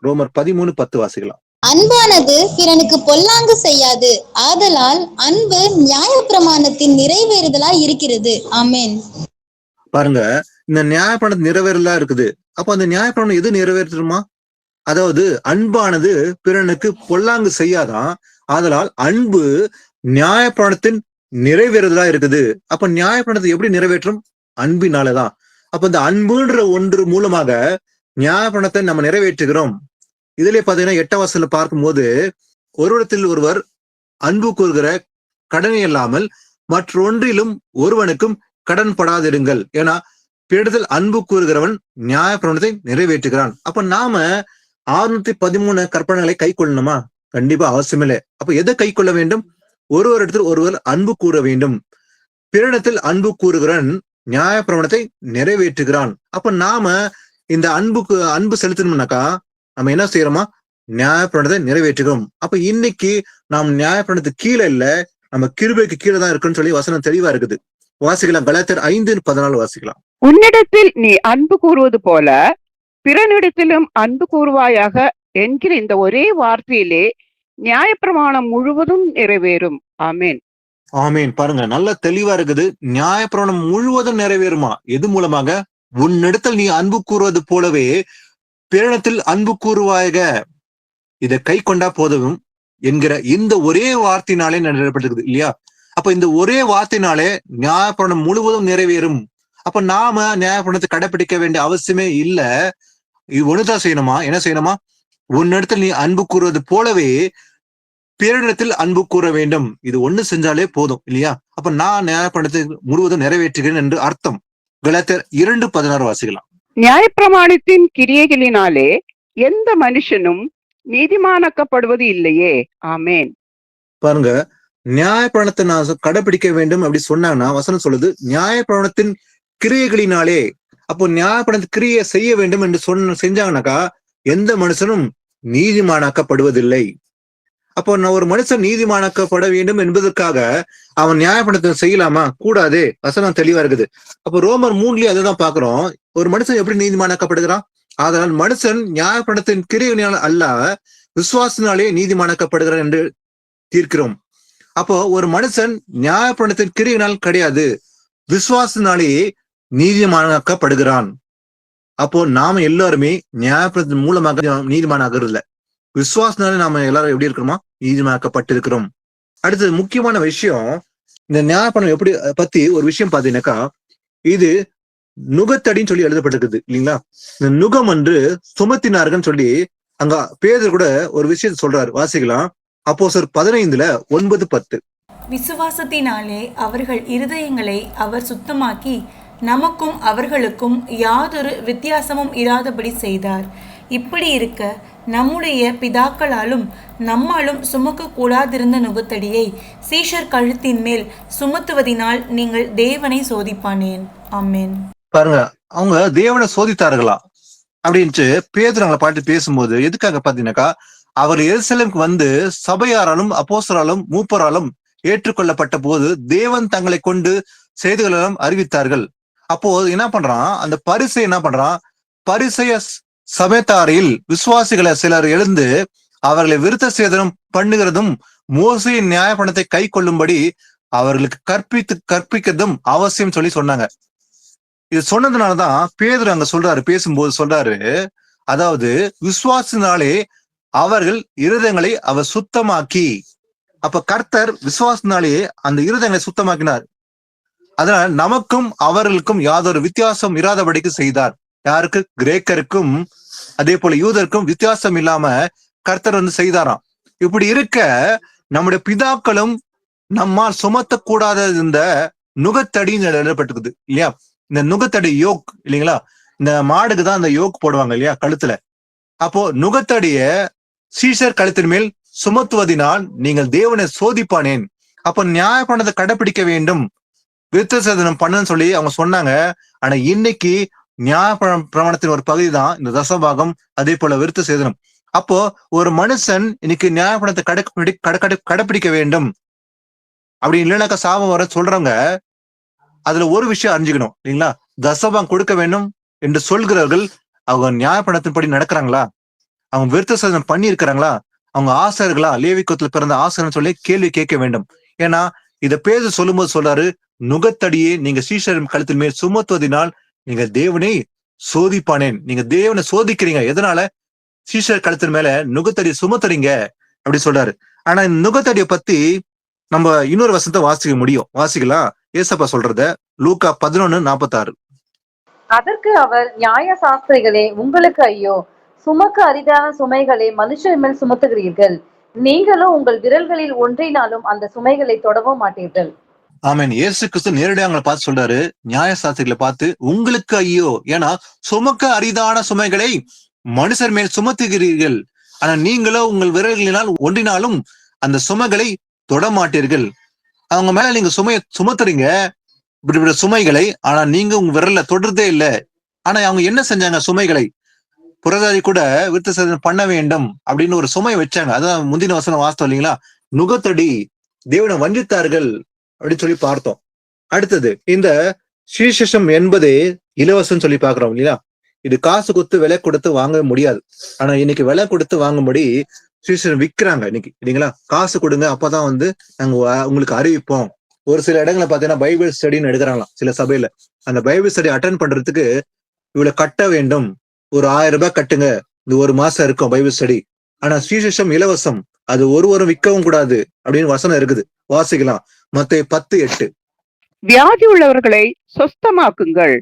ரோமர் 13:10 வாசிக்கலாம். அன்பானது பிறனுக்கு பொல்லாங்கு செய்யாது, ஆதலால் அன்பு நியாயப்பிரமாணத்தின் நிறைவேறுதலாய் இருக்கிறது. ஆமென். பாருங்க, இந்த நியாயப்பிரமாணம் நிறைவேறலா இருக்குது. அப்ப அந்த நியாயப்பிரமாணம் எது நிறைவேற்றுமா? அதாவது அன்பானது பிறனுக்கு பொல்லாங்கு செய்யாதான், ஆதலால் அன்பு நியாயப்பிரமாணத்தின் நிறைவேறுதலா இருக்குது. அப்ப நியாயப்பிரமாணத்தை எப்படி நிறைவேற்றும்? அன்பினாலதான். அப்ப இந்த அன்புன்ற ஒன்று மூலமாக நியாயப்பிரமாணத்தை நம்ம நிறைவேற்றுகிறோம். இதுல பாத்தீங்கன்னா 8ஆம் வசனத்துல பார்க்கும்போது, ஒருவரிடத்தில் ஒருவர் அன்பு கூறுகிற கடனை இல்லாமல் மற்றொன்றிலும் ஒருவனுக்கும் கடன் படாதிருங்கள். ஏன்னா பிறரிடத்தில் அன்பு கூறுகிறவன் நியாயப்பிரமாணத்தை நிறைவேற்றுகிறான். அப்ப நாம 613 கற்பனைகளை கை கொள்ளணுமா? கண்டிப்பா அவசியம் இல்லை. அப்ப எதை கை கொள்ள வேண்டும்? ஒருவரிடத்தில் ஒருவர் அன்பு கூற வேண்டும். பிறரிடத்தில் அன்பு கூறுகிறவன் நியாயப்பிரமாணத்தை நிறைவேற்றுகிறான். அப்ப நாம இந்த அன்பு செலுத்தணும்னாக்கா நம்ம என்ன செய்யறோமா? நியாயப்பிரமாணத்தை நிறைவேற்றுகிறோம். அப்ப இன்னைக்கு நாம் நியாயப்பிரமாணத்துக்கு கீழே இல்ல, நம்ம கிருபைக்கு கீழே தான் இருக்குன்னு சொல்லி வசனம் தெளிவா இருக்குது. வாசிக்கலாம். கலாத்தியர் 5:14 வாசிக்கலாம். உன்னிடத்தில் நீ அன்பு கூறுவது போல பிறனிடத்திலும் அன்பு கூறுவாயாக என்கிற இந்த ஒரே வார்த்தையிலே நியாயப்பிரமாணம் முழுவதும் நிறைவேறும். ஆமென். ஆமீன். பாருங்க, நல்ல தெளிவா இருக்குது. நியாயப்பிரமாணம் முழுவதும் நிறைவேறுமா? எது மூலமாக? உன்னிடத்தில் நீ அன்பு கூறுவது போலவே பிறனிடத்தில் அன்பு கூறுவாயாக, இதை கை கொண்டா போதும் என்கிற இந்த ஒரே வார்த்தையினாலே நிறைவேற்றப்பட்டிருக்குது இல்லையா? அப்ப இந்த ஒரே வார்த்தையினாலே நியாயப்பிரமாணம் முழுவதும் நிறைவேறும். அப்ப நாம நியாயப்பிரமாணத்தை கடைபிடிக்க வேண்டிய அவசியமே இல்ல. இது ஒண்ணுதான் செய்யணுமா? என்ன செய்யணுமா? உன்னிடத்தில் நீ அன்பு கூறுவது போலவே பிறனிடத்தில் அன்பு கூற வேண்டும். இது ஒண்ணு செஞ்சாலே போதும் இல்லையா? அப்ப நான் நியாயப்பிரமாணத்தை முழுவதும் நிறைவேற்றுகிறேன் என்று அர்த்தம். கலாத்தியர் 2:16 வாசிக்கலாம். நியாயப்பிரமாணத்தின் கிரியைகளினாலே எந்த மனுஷனும் நீதிமானாக்கப்படுவது இல்லையே. ஆமென். பாருங்க, நியாயப்பிரமாணத்தை நான் கடைபிடிக்க வேண்டும் அப்படி சொன்னாங்கன்னா வசனம் சொல்லுது நியாயப்பிரமாணத்தின் கிரியைகளினாலே. அப்போ நியாயப்பிரமாண கிரியை செய்ய வேண்டும் என்று செஞ்சாங்கன்னாக்கா எந்த மனுஷனும் நீதிமானாக்கப்படுவதில்லை. அப்போ நான் ஒரு மனுஷன் நீதிமானாக்கப்பட வேண்டும் என்பதற்காக அவன் நியாயப்பிரமாணத்தை செய்யலாமா? கூடாது. வசனம் தெளிவா இருக்குது. அப்போ ரோமர் 3லயே அதுதான் பாக்குறோம். ஒரு மனுஷன் எப்படி நீதிமானாக்கப்படுகிறான்? அதனால் மனுஷன் நியாயப்பிரமாணத்தின் கிரியையினால் அல்ல, விசுவாசத்தினாலே நீதிமானாக்கப்படுகிறான் என்று தீர்க்கிறோம். அப்போ ஒரு மனுஷன் நியாயப்பிரமாணத்தின் கிரியையினால் கிடையாது, விசுவாசத்தினாலேயே நீதிமானாக்கப்படுகிறான். அப்போ நாம எல்லாருமே நியாயப்பிரமாணத்தின் மூலமாக நீதிமான் ஆகிறது இல்ல. விசுவாசனால நாம எல்லாரும் எப்படி இருக்கிறோமா? நீதிமாக்கப்பட்டிருக்கிறோம். அடுத்தது முக்கியமான விஷயம், இந்த நியாயப்பிரமாணம் எப்படி பத்தி ஒரு விஷயம் பாத்தீங்கன்னாக்கா, இது நுகத்தடின்னு சொல்லி எழுதப்பட்டிருக்குது இல்லைங்களா? இந்த நுகம் என்று சுமத்தினார்கள் சொல்லி அங்க பேதர் கூட ஒரு விஷயத்தை சொல்றாரு. வாசிக்கலாம். அப்போஸ்தலர் 15:9-10. விசுவாசத்தினாலே அவர்கள் இருதயங்களை அவர் சுத்தமாக்கி நமக்கும் அவர்களுக்கும் யாதொரு வித்தியாசமும் இராதபடி செய்தார். இப்படி இருக்க நம்முடைய பிதாக்களாலும் நம்மாலும் சுமக்க கூடாதிருந்த நுகத்தடியை சீஷர் கழுத்தின் மேல் சுமத்துவதினால் நீங்கள் தேவனை சோதிப்பானேன். ஆமென். பாருங்க, அவங்க தேவனை சோதித்தார்களா அப்படின்ட்டு பேதுரு அவங்களை பாட்டு பேசும்போது எதுக்காக பாத்தீங்கன்னாக்கா, அவர் எருசலேமுக்கு வந்து சபையாராலும் அப்போஸ்தலராலும் மூப்பராலும் ஏற்றுக்கொள்ளப்பட்ட போது தேவன் தங்களை கொண்டு செய்திகளெல்லாம் அறிவித்தார்கள். அப்போ என்ன பண்றான், அந்த பரிசை என்ன பண்றான், பரிசேய சபைத்தாரில் விசுவாசிகளை சிலர் எழுந்து அவர்களை விருத்த சேதனம் பண்ணுகிறதும் மோசேயின் நியாயப்பணத்தை கை கொள்ளும்படி அவர்களுக்கு கற்பிக்கிறதும் அவசியம் சொல்லி சொன்னாங்க. இது சொன்னதுனாலதான் பேதுரு அங்க சொல்றாரு, பேசும்போது சொல்றாரு, அதாவது விசுவாசினாலே அவர்கள் இருதயங்களை அவர் சுத்தமாக்கி. அப்ப கர்த்தர் விசுவாசினாலே அந்த இருதயங்களை சுத்தமாக்கினார். அதனால நமக்கும் அவர்களுக்கும் யாதொரு வித்தியாசம் இராதபடிக்கு செய்தார். யாருக்கு? கிரேக்கருக்கும் அதே போல யூதருக்கும் வித்தியாசம் இல்லாம கர்த்தர் வந்து செய்தாராம். இப்படி இருக்க நம்முடைய பிதாக்களும் நம்மால் சுமத்தக்கூடாத இந்த நுகத்தடின்னு எழுதப்பட்டிருக்குது இல்லையா? இந்த நுகத்தடி யோக் இல்லைங்களா? இந்த மாடுக்கு தான் அந்த யோக் போடுவாங்க இல்லையா கழுத்துல. அப்போ நுகத்தடிய சீஷர் கழுத்தின் மேல் சுமத்துவதினால் நீங்கள் தேவனை சோதிப்பானேன். அப்போ நியாயப்பிரமாணத்தை கடைபிடிக்க வேண்டும், விருத்த சேதனம் பண்ணுன்னு சொல்லி அவங்க சொன்னாங்க. ஆனா இன்னைக்கு நியாயப்பிரமாணத்தின் ஒரு பகுதி தான் இந்த தசபாகம், அதே போல விருத்த சேதனம். அப்போ ஒரு மனுஷன் இன்னைக்கு நியாயப்பிரமாணத்தை கடைபிடிக்க வேண்டும் அப்படி இல்லைனாக்கா சாபம் வர சொல்றவங்க அதுல ஒரு விஷயம் அறிஞ்சுக்கணும் இல்லைங்களா? தசபாகம் கொடுக்க வேண்டும் என்று சொல்கிறவர்கள் அவங்க நியாயப்பிரமாணத்தின்படி நடக்கிறாங்களா? அவங்க விருத்த சேதனம் பண்ணி இருக்கிறாங்களா? அவங்க ஆசிரியர்களா? லேவிக்குலத்துல பிறந்த ஆசிரியர் சொல்லி கேள்வி கேட்க வேண்டும். ஏன்னா இத பேது சொல்லும்போது சொல்றாரு, நுகத்தடியே நீங்க சீஷர் கழுத்தின் மேல் சுமத்துவதினால் நீங்க தேவனை சோதிப்பானேன். நீங்க தேவனை சோதிக்கிறீங்க. எதனால? சீஷர் கழுத்தின் மேல நுகத்தடி சுமத்துறீங்க அப்படி சொல்றாரு. ஆனா இந்த நுகத்தடியை பத்தி நம்ம இன்னொரு வசனத்தை வாசிக்க முடியும். வாசிக்கலாம். ஏசப்பா சொல்றத லூக்கா 11:46. அதற்கு அவர், நியாய சாஸ்திரிகளே, உங்களுக்கு ஐயோ, சுமக்க அரிதான சுமைகளை மனுஷர் மேல் சுமத்துகிறீர்கள். நீங்களும் உங்கள் விரல்களில் ஒன்றினாலும் அந்த சுமைகளை தொடவும் மாட்டீர்கள். ஆமென். இயேசு கிறிஸ்து நேரடியாக அவங்களை பார்த்து சொல்றாரு, நியாய சாஸ்திரிகளை பார்த்து உங்களுக்கு ஐயோ, ஏன்னா சுமக்க அரிதான சுமைகளை மனுஷர் மேல் சுமத்துகிறீர்கள், ஆனா நீங்களோ உங்கள் விரல்களினால் ஒன்றினாலும் அந்த சுமைகளை தொட மாட்டீர்கள். அவங்க மேல நீங்க சுமத்துறீங்க இப்படிப்பட்ட சுமைகளை, ஆனா நீங்க உங்க விரல்ல தொடுறதே இல்லை. ஆனா அவங்க என்ன செஞ்சாங்க? சுமைகளை புறதாரி கூட விருத்த சேதனம் பண்ண வேண்டும் அப்படின்னு ஒரு சுமை வச்சாங்க. அதான் முந்தின வசனம் வாஸ்தவம் இல்லைங்களா? நுகத்தடி தேவனை வஞ்சித்தார்கள் அப்படின்னு சொல்லி பார்த்தோம். அடுத்தது இந்த சுவிசேஷம் என்பதே இலவசம் சொல்லி பாக்குறோம் இல்லையா? இது காசு கொடுத்து விலை கொடுத்து வாங்க முடியாது. ஆனா இன்னைக்கு விலை கொடுத்து வாங்கும்படி சுவிசேஷம் விற்கிறாங்க இன்னைக்கு இல்லைங்களா? காசு கொடுங்க, அப்பதான் வந்து நாங்க உங்களுக்கு அறிவிப்போம். ஒரு சில இடங்களை பாத்தீங்கன்னா பைபிள் ஸ்டடின்னு எடுக்கிறாங்களாம் சில சபையில. அந்த பைபிள் ஸ்டடி அட்டென்ட் பண்றதுக்கு இவ்வளவு கட்ட வேண்டும், ஒரு 1000 ரூபாய் கட்டுங்க, இந்த ஒரு மாசம் இருக்கும் பைபிள் ஸ்டடி. ஆனா சுவிசேஷம் இலவசம், அது ஒருவரும் விற்கவும் கூடாது அப்படின்னு வசனம் இருக்குது. வாசிக்கலாம். மத்தேயு 10:8. வியாதி உள்ளவர்களை சொஸ்தமாக்குங்கள்,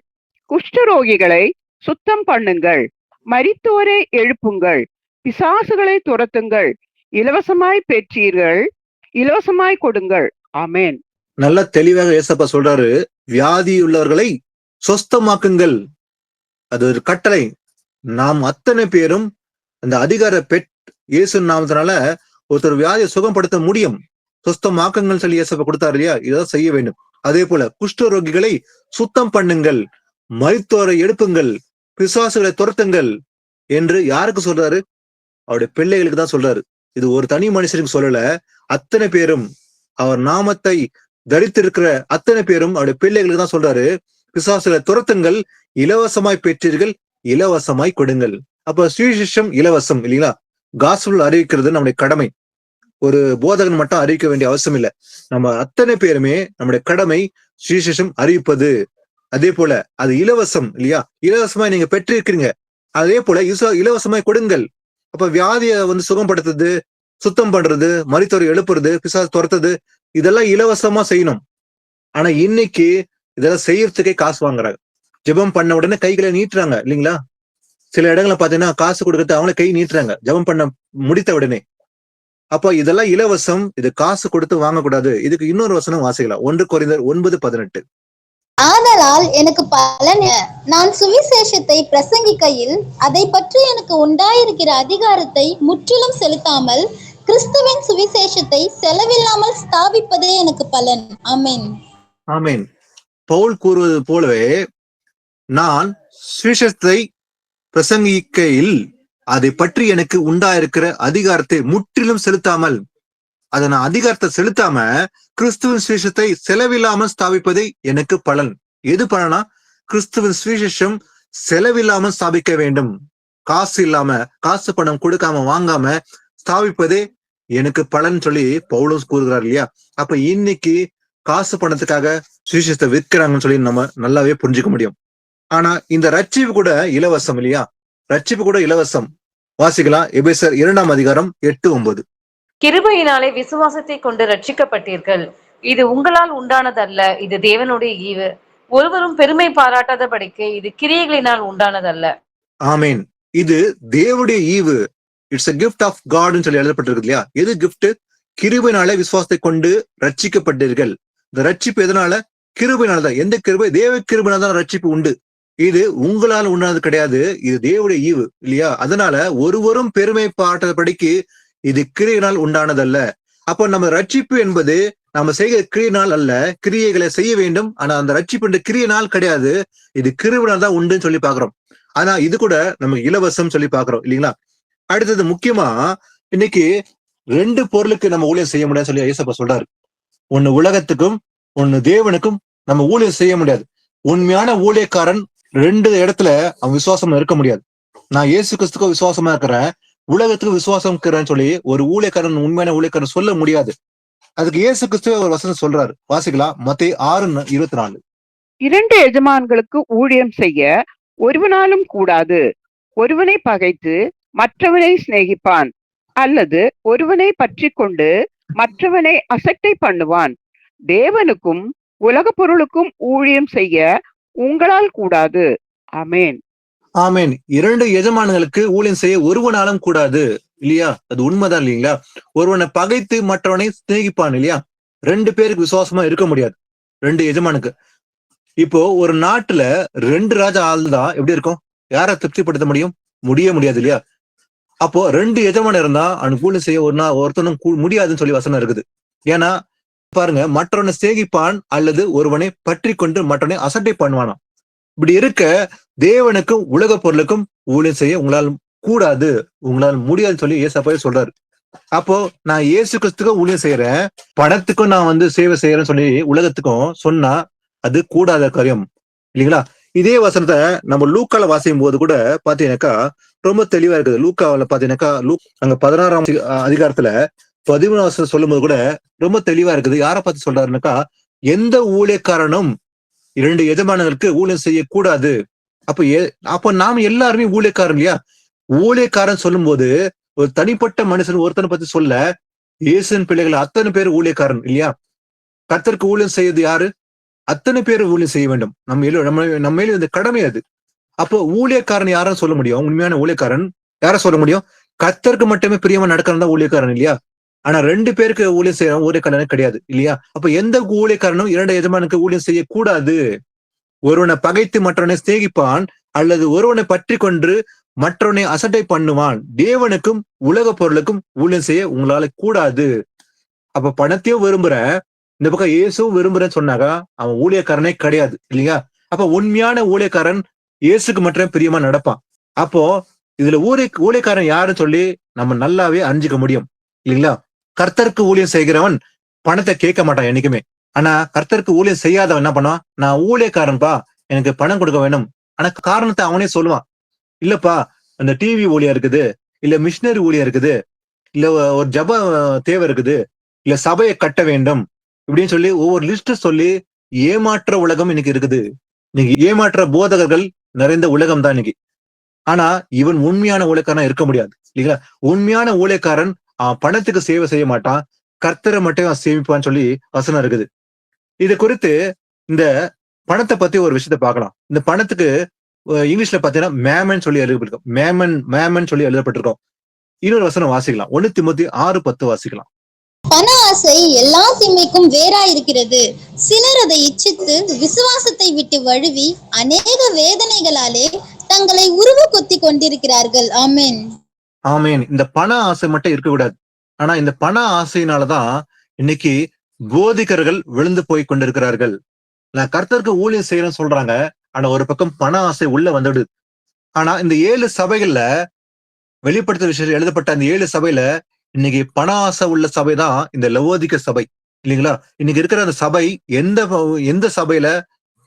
குஷ்டரோகிகளை சுத்தம் பண்ணுங்கள், மரித்தோரை எழுப்புங்கள், பிசாசுகளை துரத்துங்கள், இலவசமாய் பெற்றீர்கள், இலவசமாய் கொடுங்கள். ஆமென். நல்ல தெளிவாக ஏசப்பா சொல்றாரு, வியாதி உள்ளவர்களை சொஸ்தமாக்குங்கள். அது ஒரு கட்டளை. நாம் அத்தனை பேரும் அந்த அதிகார இயேசு நாமத்தினால ஒருத்தர் வியாதியை சுகப்படுத்த முடியும். சொஸ்தமாக்குங்கள் சொல்லி ஏசப்பா கொடுத்தாரு இல்லையா? இதான் செய்ய வேண்டும். அதே போல குஷ்டரோகிகளை சுத்தம் பண்ணுங்கள், மரித்தோரை எழுப்புங்கள், பிசாசுகளை துரத்துங்கள் என்று யாருக்கு சொல்றாரு? அவருடைய பிள்ளைகளுக்கு தான் சொல்றாரு. இது ஒரு தனி மனுஷனுக்கு சொல்லல, அத்தனை பேரும் அவர் நாமத்தை தரித்திருக்கிற அத்தனை பேரும் அவருடைய பிள்ளைகளுக்கு தான் சொல்றாரு. பிசாசுகளை துரத்துங்கள், இலவசமாய் பெற்றீர்கள், இலவசமாய் கொடுங்கள். அப்ப சுவிசேஷம் இலவசம் இல்லைங்களா? காஸ்பல் அறிவிக்கிறது நம்முடைய கடமை. ஒரு போதகன் மட்டும் அறிவிக்க வேண்டிய அவசியம் இல்லை. நம்ம அத்தனை பேருமே நம்முடைய கடமை சுவிசேஷம் அறிவிப்பது. அதே போல அது இலவசம் இல்லையா? இலவசமா நீங்க பெற்றிருக்கிறீங்க. அதே போல இலவசமாய் கொடுங்கள். அப்ப வியாதியை வந்து சுகப்படுத்துறது, சுத்தம் பண்றது, மரித்தோரை எழுப்புறது, பிசாசு துரத்துறது, இதெல்லாம் இலவசமா செய்யணும். ஆனா இன்னைக்கு இதெல்லாம் செய்யறதுக்கே காசு வாங்குறாங்க. ஜெபம் பண்ண உடனே கைகளை நீட்டுறாங்க இல்லைங்களா? சில இடங்களை பாத்தீங்கன்னா காசு கொடுக்கறது அவங்களே கை நீட்டுறாங்க ஜெபம் பண்ண முடித்த உடனே. அப்ப இதெல்லாம் இலவசம், இது காசு கொடுத்து வாங்கக்கூடாது. இதுக்கு இன்னொரு வசனம் வாசிக்கலாம். 1 கொரிந்தியர் 9:18. ஆதலால் எனக்கு பலன் என்ன? நான் சுவிசேஷத்தை பிரசங்கிக்கையில் அதை பற்றி எனக்கு உண்டாயிருக்கிற அதிகாரத்தை முற்றிலும் செலுத்தாமல் கிறிஸ்துவின் சுவிசேஷத்தை செலவில்லாமல் ஸ்தாபிப்பதே எனக்கு பலன். ஆமென். ஆமென். பவுல் கூறுவது போலவே, நான் சுவிசேஷத்தை பிரசங்கிக்கையில் அதை பற்றி எனக்கு உண்டாயிருக்கிற அதிகாரத்தை முற்றிலும் செலுத்தாமல், அதை நான் அதிகாரத்தை செலுத்தாம கிறிஸ்துவின் சுவிசேஷத்தை செலவில்லாமல் ஸ்தாபிப்பதே எனக்கு பலன். எது பலனா? கிறிஸ்துவின் சுவிசேஷம் செலவில்லாமல் ஸ்தாபிக்க வேண்டும். காசு இல்லாம, காசு பணம் கொடுக்காம வாங்காம ஸ்தாபிப்பதே எனக்கு பலன் சொல்லி பவுலும் கூறுகிறார் இல்லையா? அப்ப இன்னைக்கு காசு பணத்துக்காக சுவிசேஷத்தை விற்கிறாங்கன்னு சொல்லி நம்ம நல்லாவே புரிஞ்சுக்க முடியும். ஆனா இந்த ரட்சிப்பு கூட இலவசம் இல்லையா? ரட்சிப்பு கூட இலவசம். வாசிக்கலாம். எபேசியர் 2:8-9. கிருபையினாலே விசுவாசத்தை கொண்டு ரட்சிக்கப்பட்டீர்கள். இது உங்களால் உண்டானதல்ல, இது தேவனுடைய ஈவு. ஒருவரும் பெருமை பாராட்டாதபடிக்கு இது கிரியைகளினால் உண்டானதல்ல. ஆமேன். இது தேவனுடைய ஈவு. It's a gift of God சொல்லி எழுதப்பட்டிருக்கு இல்லையா? எது gift? கிருபையினாலே விசுவாசத்தை கொண்டு ரட்சிக்கப்பட்டீர்கள். இந்த ரட்சிப்பு எதனால? கிருபையினால்தான். எந்த கிருபை? தேவ கிருபையினால தான் ரட்சிப்பு உண்டு. இது உங்களால் உண்டானது கிடையாது, இது தேவனுடைய ஈவு இல்லையா? அதனால ஒருவரும் பெருமை பாராட்டாதபடிக்கு இது கிரியையினால் உண்டானதல்ல. அப்போ நம்ம ரட்சிப்பு என்பது நம்ம செய்கிற கிரியையினால் அல்ல, கிரியைகளை செய்ய வேண்டும். ஆனா அந்த ரட்சிப்பு என்ற கிரியையினால் கிடையாது, இது கிருபையினால் தான் உண்டுன்னு சொல்லி பாக்குறோம். ஆனா இது கூட நமக்கு இலவசம் சொல்லி பாக்குறோம் இல்லைங்களா? அடுத்தது முக்கியமா இன்னைக்கு 2 பொருளுக்கு நம்ம ஊழியம் செய்ய முடியாது சொல்லி ஏசப்பா சொல்றாரு. ஒண்ணு உலகத்துக்கும் ஒண்ணு தேவனுக்கும் நம்ம ஊழியம் செய்ய முடியாது. உண்மையான ஊழியக்காரன் 2 இடத்துல அவன் விசுவாசமா இருக்க முடியாது. நான் இயேசு கிறிஸ்துக்கு விசுவாசமா இருக்கிறேன், உலகத்துக்கு விசுவாசம் இருக்கிறேன்னு சொல்லி ஒரு ஊழியக்காரன், உண்மையான ஊழியக்காரன் சொல்ல முடியாது. அதுக்கு இயேசு கிறிஸ்துவ ஒரு வசனம் சொல்றாரு. வாசிக்கலாம். மத்தேயு 6:24. 2 எஜமான்களுக்கு ஊழியம் செய்ய ஒருவனாலும் கூடாது. ஒருவனை பகைத்து மற்றவனை சிநேகிப்பான், அல்லது ஒருவனை பற்றி கொண்டு மற்றவனை அசட்டை பண்ணுவான். தேவனுக்கும் உலக பொருளுக்கும் ஊழியம் செய்ய உங்களால் கூடாது. ஆமேன். ஆமேன். 2 எஜமான்களுக்கு ஊழியம் செய்ய ஒருவனாலும் கூடாது இல்லையா? அது உண்மைதான் இல்லைங்களா? ஒருவனை பகைத்து மற்றவனை சிநேகிப்பான் இல்லையா? 2 பேருக்கு விசுவாசமா இருக்க முடியாது, 2 எஜமானுக்கு. இப்போ ஒரு நாட்டுல 2 ராஜா ஆள்தான் எப்படி இருக்கும்? யாரை திருப்திப்படுத்த முடியும்? முடியாது இல்லையா? அப்போ 2 எஜமான் இருந்தா அவனுக்கு ஊழியம் செய்ய ஒருத்தனும் முடியாதுன்னு சொல்லி வசனம் இருக்குது. ஏன்னா பாருங்க, மற்றவனை சிநேகிப்பான் அல்லது ஒருவனை பற்றி கொண்டு மற்றவனை அசட்டை பண்ணுவானாம். இப்படி இருக்க தேவனுக்கும் உலக பொருளுக்கும் ஊழியம் செய்ய உங்களால் கூடாது, உங்களால் முடியாதுன்னு சொல்லி ஏசப்பாவே சொல்றாரு. அப்போ நான் இயேசு கிறிஸ்துக்கும் ஊழியம் செய்யறேன், பணத்துக்கும் நான் வந்து சேவை செய்யறேன்னு சொல்லி உலகத்துக்கும் சொன்னா அது கூடாத காரியம் இல்லைங்களா? இதே வசனத்தை நம்ம லூக்கால வாசிக்கும் போது கூட பாத்தீங்கன்னாக்கா ரொம்ப தெளிவா இருக்குது. லூக்காவில பாத்தீங்கன்னாக்கா அங்க 16ஆம் அதிகாரத்துல 13 வசனம் சொல்லும் போது கூட ரொம்ப தெளிவா இருக்குது. யாரை பார்த்து சொல்றாருனாக்கா, எந்த ஊழியக்காரனும் 2 எஜமானங்களுக்கு ஊழியம் செய்யக்கூடாது. அப்ப நாம எல்லாருமே ஊழியக்காரன் இல்லையா? ஊழியக்காரன் சொல்லும் போது ஒரு தனிப்பட்ட மனுஷன் ஒருத்தனை பத்தி சொல்ல, இயேசுவின் பிள்ளைகள் அத்தனை பேர் ஊழியக்காரன் இல்லையா? கர்த்தருக்கு ஊழியம் செய்யறது யாரு? அத்தனை பேர் ஊழியம் செய்ய வேண்டும். நம்ம மேலும் இந்த கடமை அது. அப்போ ஊழியக்காரன் யாரும் சொல்ல முடியும்? உண்மையான ஊழியக்காரன் யார சொல்ல முடியும்? கர்த்தருக்கு மட்டுமே பிரியமா நடக்கிறதா ஊழியக்காரன் இல்லையா? ஆனா 2 பேருக்கு ஊழியம் செய்யறவன் ஊழியக்காரன் கிடையாது இல்லையா? அப்ப எந்த ஊழியக்காரனும் 2 எஜமானுக்கு ஊழியம் செய்யக்கூடாது. ஒருவனை பகைத்து மற்றவனை சிநேகிப்பான், அல்லது ஒருவனை பற்றி கொண்டு மற்றவனை அசட்டை பண்ணுவான். தேவனுக்கும் உலக பொருளுக்கும் ஊழியம் செய்ய உங்களால கூடாது. அப்ப பணத்தையும் விரும்புற, இந்த பக்கம் இயேசுவும் விரும்புறேன்னு சொன்னாக்கா அவன் ஊழியக்காரனே கிடையாது இல்லையா? அப்ப உண்மையான ஊழியக்காரன் இயேசுக்கு மட்டும் பிரியமா நடப்பான். அப்போ இதுல ஊழியக்காரன் யாருன்னு சொல்லி நம்ம நல்லாவே அறிஞ்சுக்க முடியும் இல்லைங்களா? கர்த்தருக்கு ஊழியம் செய்கிறவன் பணத்தை கேட்க மாட்டான் என்னைக்குமே. ஆனா கர்த்தருக்கு ஊழியம் செய்யாதவன் என்ன பண்ணுவான்? நான் ஊழியக்காரன்பா, எனக்கு பணம் கொடுக்க வேணும். ஆனா காரணத்தை அவனே சொல்லுவான். இல்லப்பா, அந்த டிவி ஊழியம் இருக்குது, இல்ல மிஷினரி ஊழியம் இருக்குது, இல்ல ஒரு ஜப தேவை இருக்குது, இல்ல சபையை கட்ட வேண்டும் இப்படின்னு சொல்லி ஒவ்வொரு லிஸ்ட் சொல்லி ஏமாற்ற உலகம் இன்னைக்கு இருக்குது. இன்னைக்கு ஏமாற்ற போதகர்கள் நிறைந்த உலகம் தான் இன்னைக்கு. ஆனா இவன் உண்மையான ஊழியக்காரனா இருக்க முடியாது இல்லைங்களா? உண்மையான ஊழியக்காரன் பணத்துக்கு சேவை செய்ய மாட்டான், கர்த்தரை மட்டும் அவன் சேமிப்பான்னு சொல்லி வசனம் இருக்குது. இது குறித்து இந்த பணத்தை பத்தி ஒரு விஷயத்த பார்க்கலாம். இந்த பணத்துக்கு இங்கிலீஷ்ல பாத்தீங்கன்னா மேமன் சொல்லி எழுதப்பட்டிருக்கோம். மேமன் சொல்லி எழுதப்பட்டிருக்கோம். இன்னொரு வசனம் வாசிக்கலாம். 1 தீமோத்தேயு 6:10 வாசிக்கலாம். பண ஆசை எல்லா தீமைக்கும் வேறாயிருக்கிறது. சிலர் அதை இச்சித்து விசுவாசத்தை விட்டு வழுவி அநேக வேதனைகளாலே தங்களை உருவ கொத்தி கொண்டிருக்கிறார்கள். ஆமென். ஆமேன். இந்த பண ஆசை மட்டும் இருக்கக்கூடாது. ஆனா இந்த பண ஆசையினாலதான் இன்னைக்கு போதிகர்கள் விழுந்து போய் கொண்டிருக்கிறார்கள். நான் கர்த்தருக்கு ஊழியம் செய்யணும்னு சொல்றாங்க, ஆனா ஒரு பக்கம் பண ஆசை உள்ள வந்துடுது. ஆனா இந்த 7 சபைகள்ல வெளிப்படுத்த விஷயம் எழுதப்பட்ட அந்த 7 சபையில இன்னைக்கு பண ஆசை உள்ள சபை தான் இந்த லவோதிக்க சபை இல்லைங்களா? இன்னைக்கு இருக்கிற அந்த சபை எந்த சபையில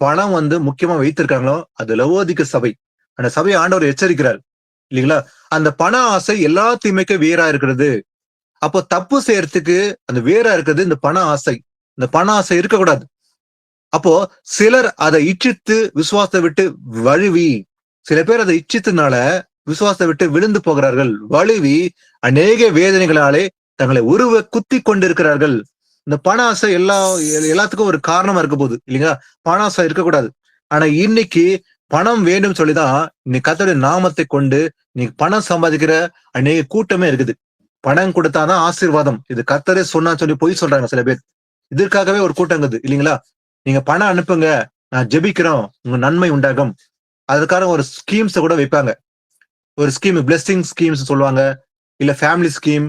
பணம் முக்கியமா வைத்திருக்காங்களோ அது லவோதிக்க சபை. அந்த சபையை ஆண்டவர் எச்சரிக்கிறார் இல்லைங்களா? அந்த பண ஆசை எல்லா தீமைக்கும் வேறா இருக்கிறது. அப்போ தப்பு செய்யறதுக்கு அந்த வேறா இருக்கிறது இந்த பண ஆசை. இந்த பண ஆசை இருக்கக்கூடாது. அப்போ சிலர் அதை இச்சித்து விசுவாசத்தை விட்டு வழுவி, சில பேர் அதை இச்சித்தனால விசுவாசத்தை விட்டு விழுந்து போகிறார்கள். வழுவி அநேக வேதனைகளாலே தங்களை உருவ குத்தி கொண்டிருக்கிறார்கள். இந்த பண ஆசை எல்லாத்துக்கும் ஒரு காரணமா இருக்க போகுது இல்லைங்களா? பண ஆசை இருக்கக்கூடாது. ஆனா இன்னைக்கு பணம் வேண்டும் சொல்லிதான் இன்னைக்கு கர்த்தருடைய நாமத்தை கொண்டு இன்னைக்கு பணம் சம்பாதிக்கிற அநேக கூட்டமே இருக்குது. பணம் கொடுத்தாதான் ஆசீர்வாதம், இது கர்த்தரே சொன்னா சொல்லி பொய் சொல்றாங்க சில பேர். இதற்காகவே ஒரு கூட்டம் இருக்குது இல்லைங்களா? நீங்க பணம் அனுப்புங்க, நான் ஜெபிக்கிறோம், உங்க நன்மை உண்டாகும். அதுக்காக ஒரு ஸ்கீம்ஸை கூட வைப்பாங்க. ஒரு ஸ்கீம் பிளெஸிங் ஸ்கீம்ஸ் சொல்லுவாங்க, இல்ல ஃபேமிலி ஸ்கீம்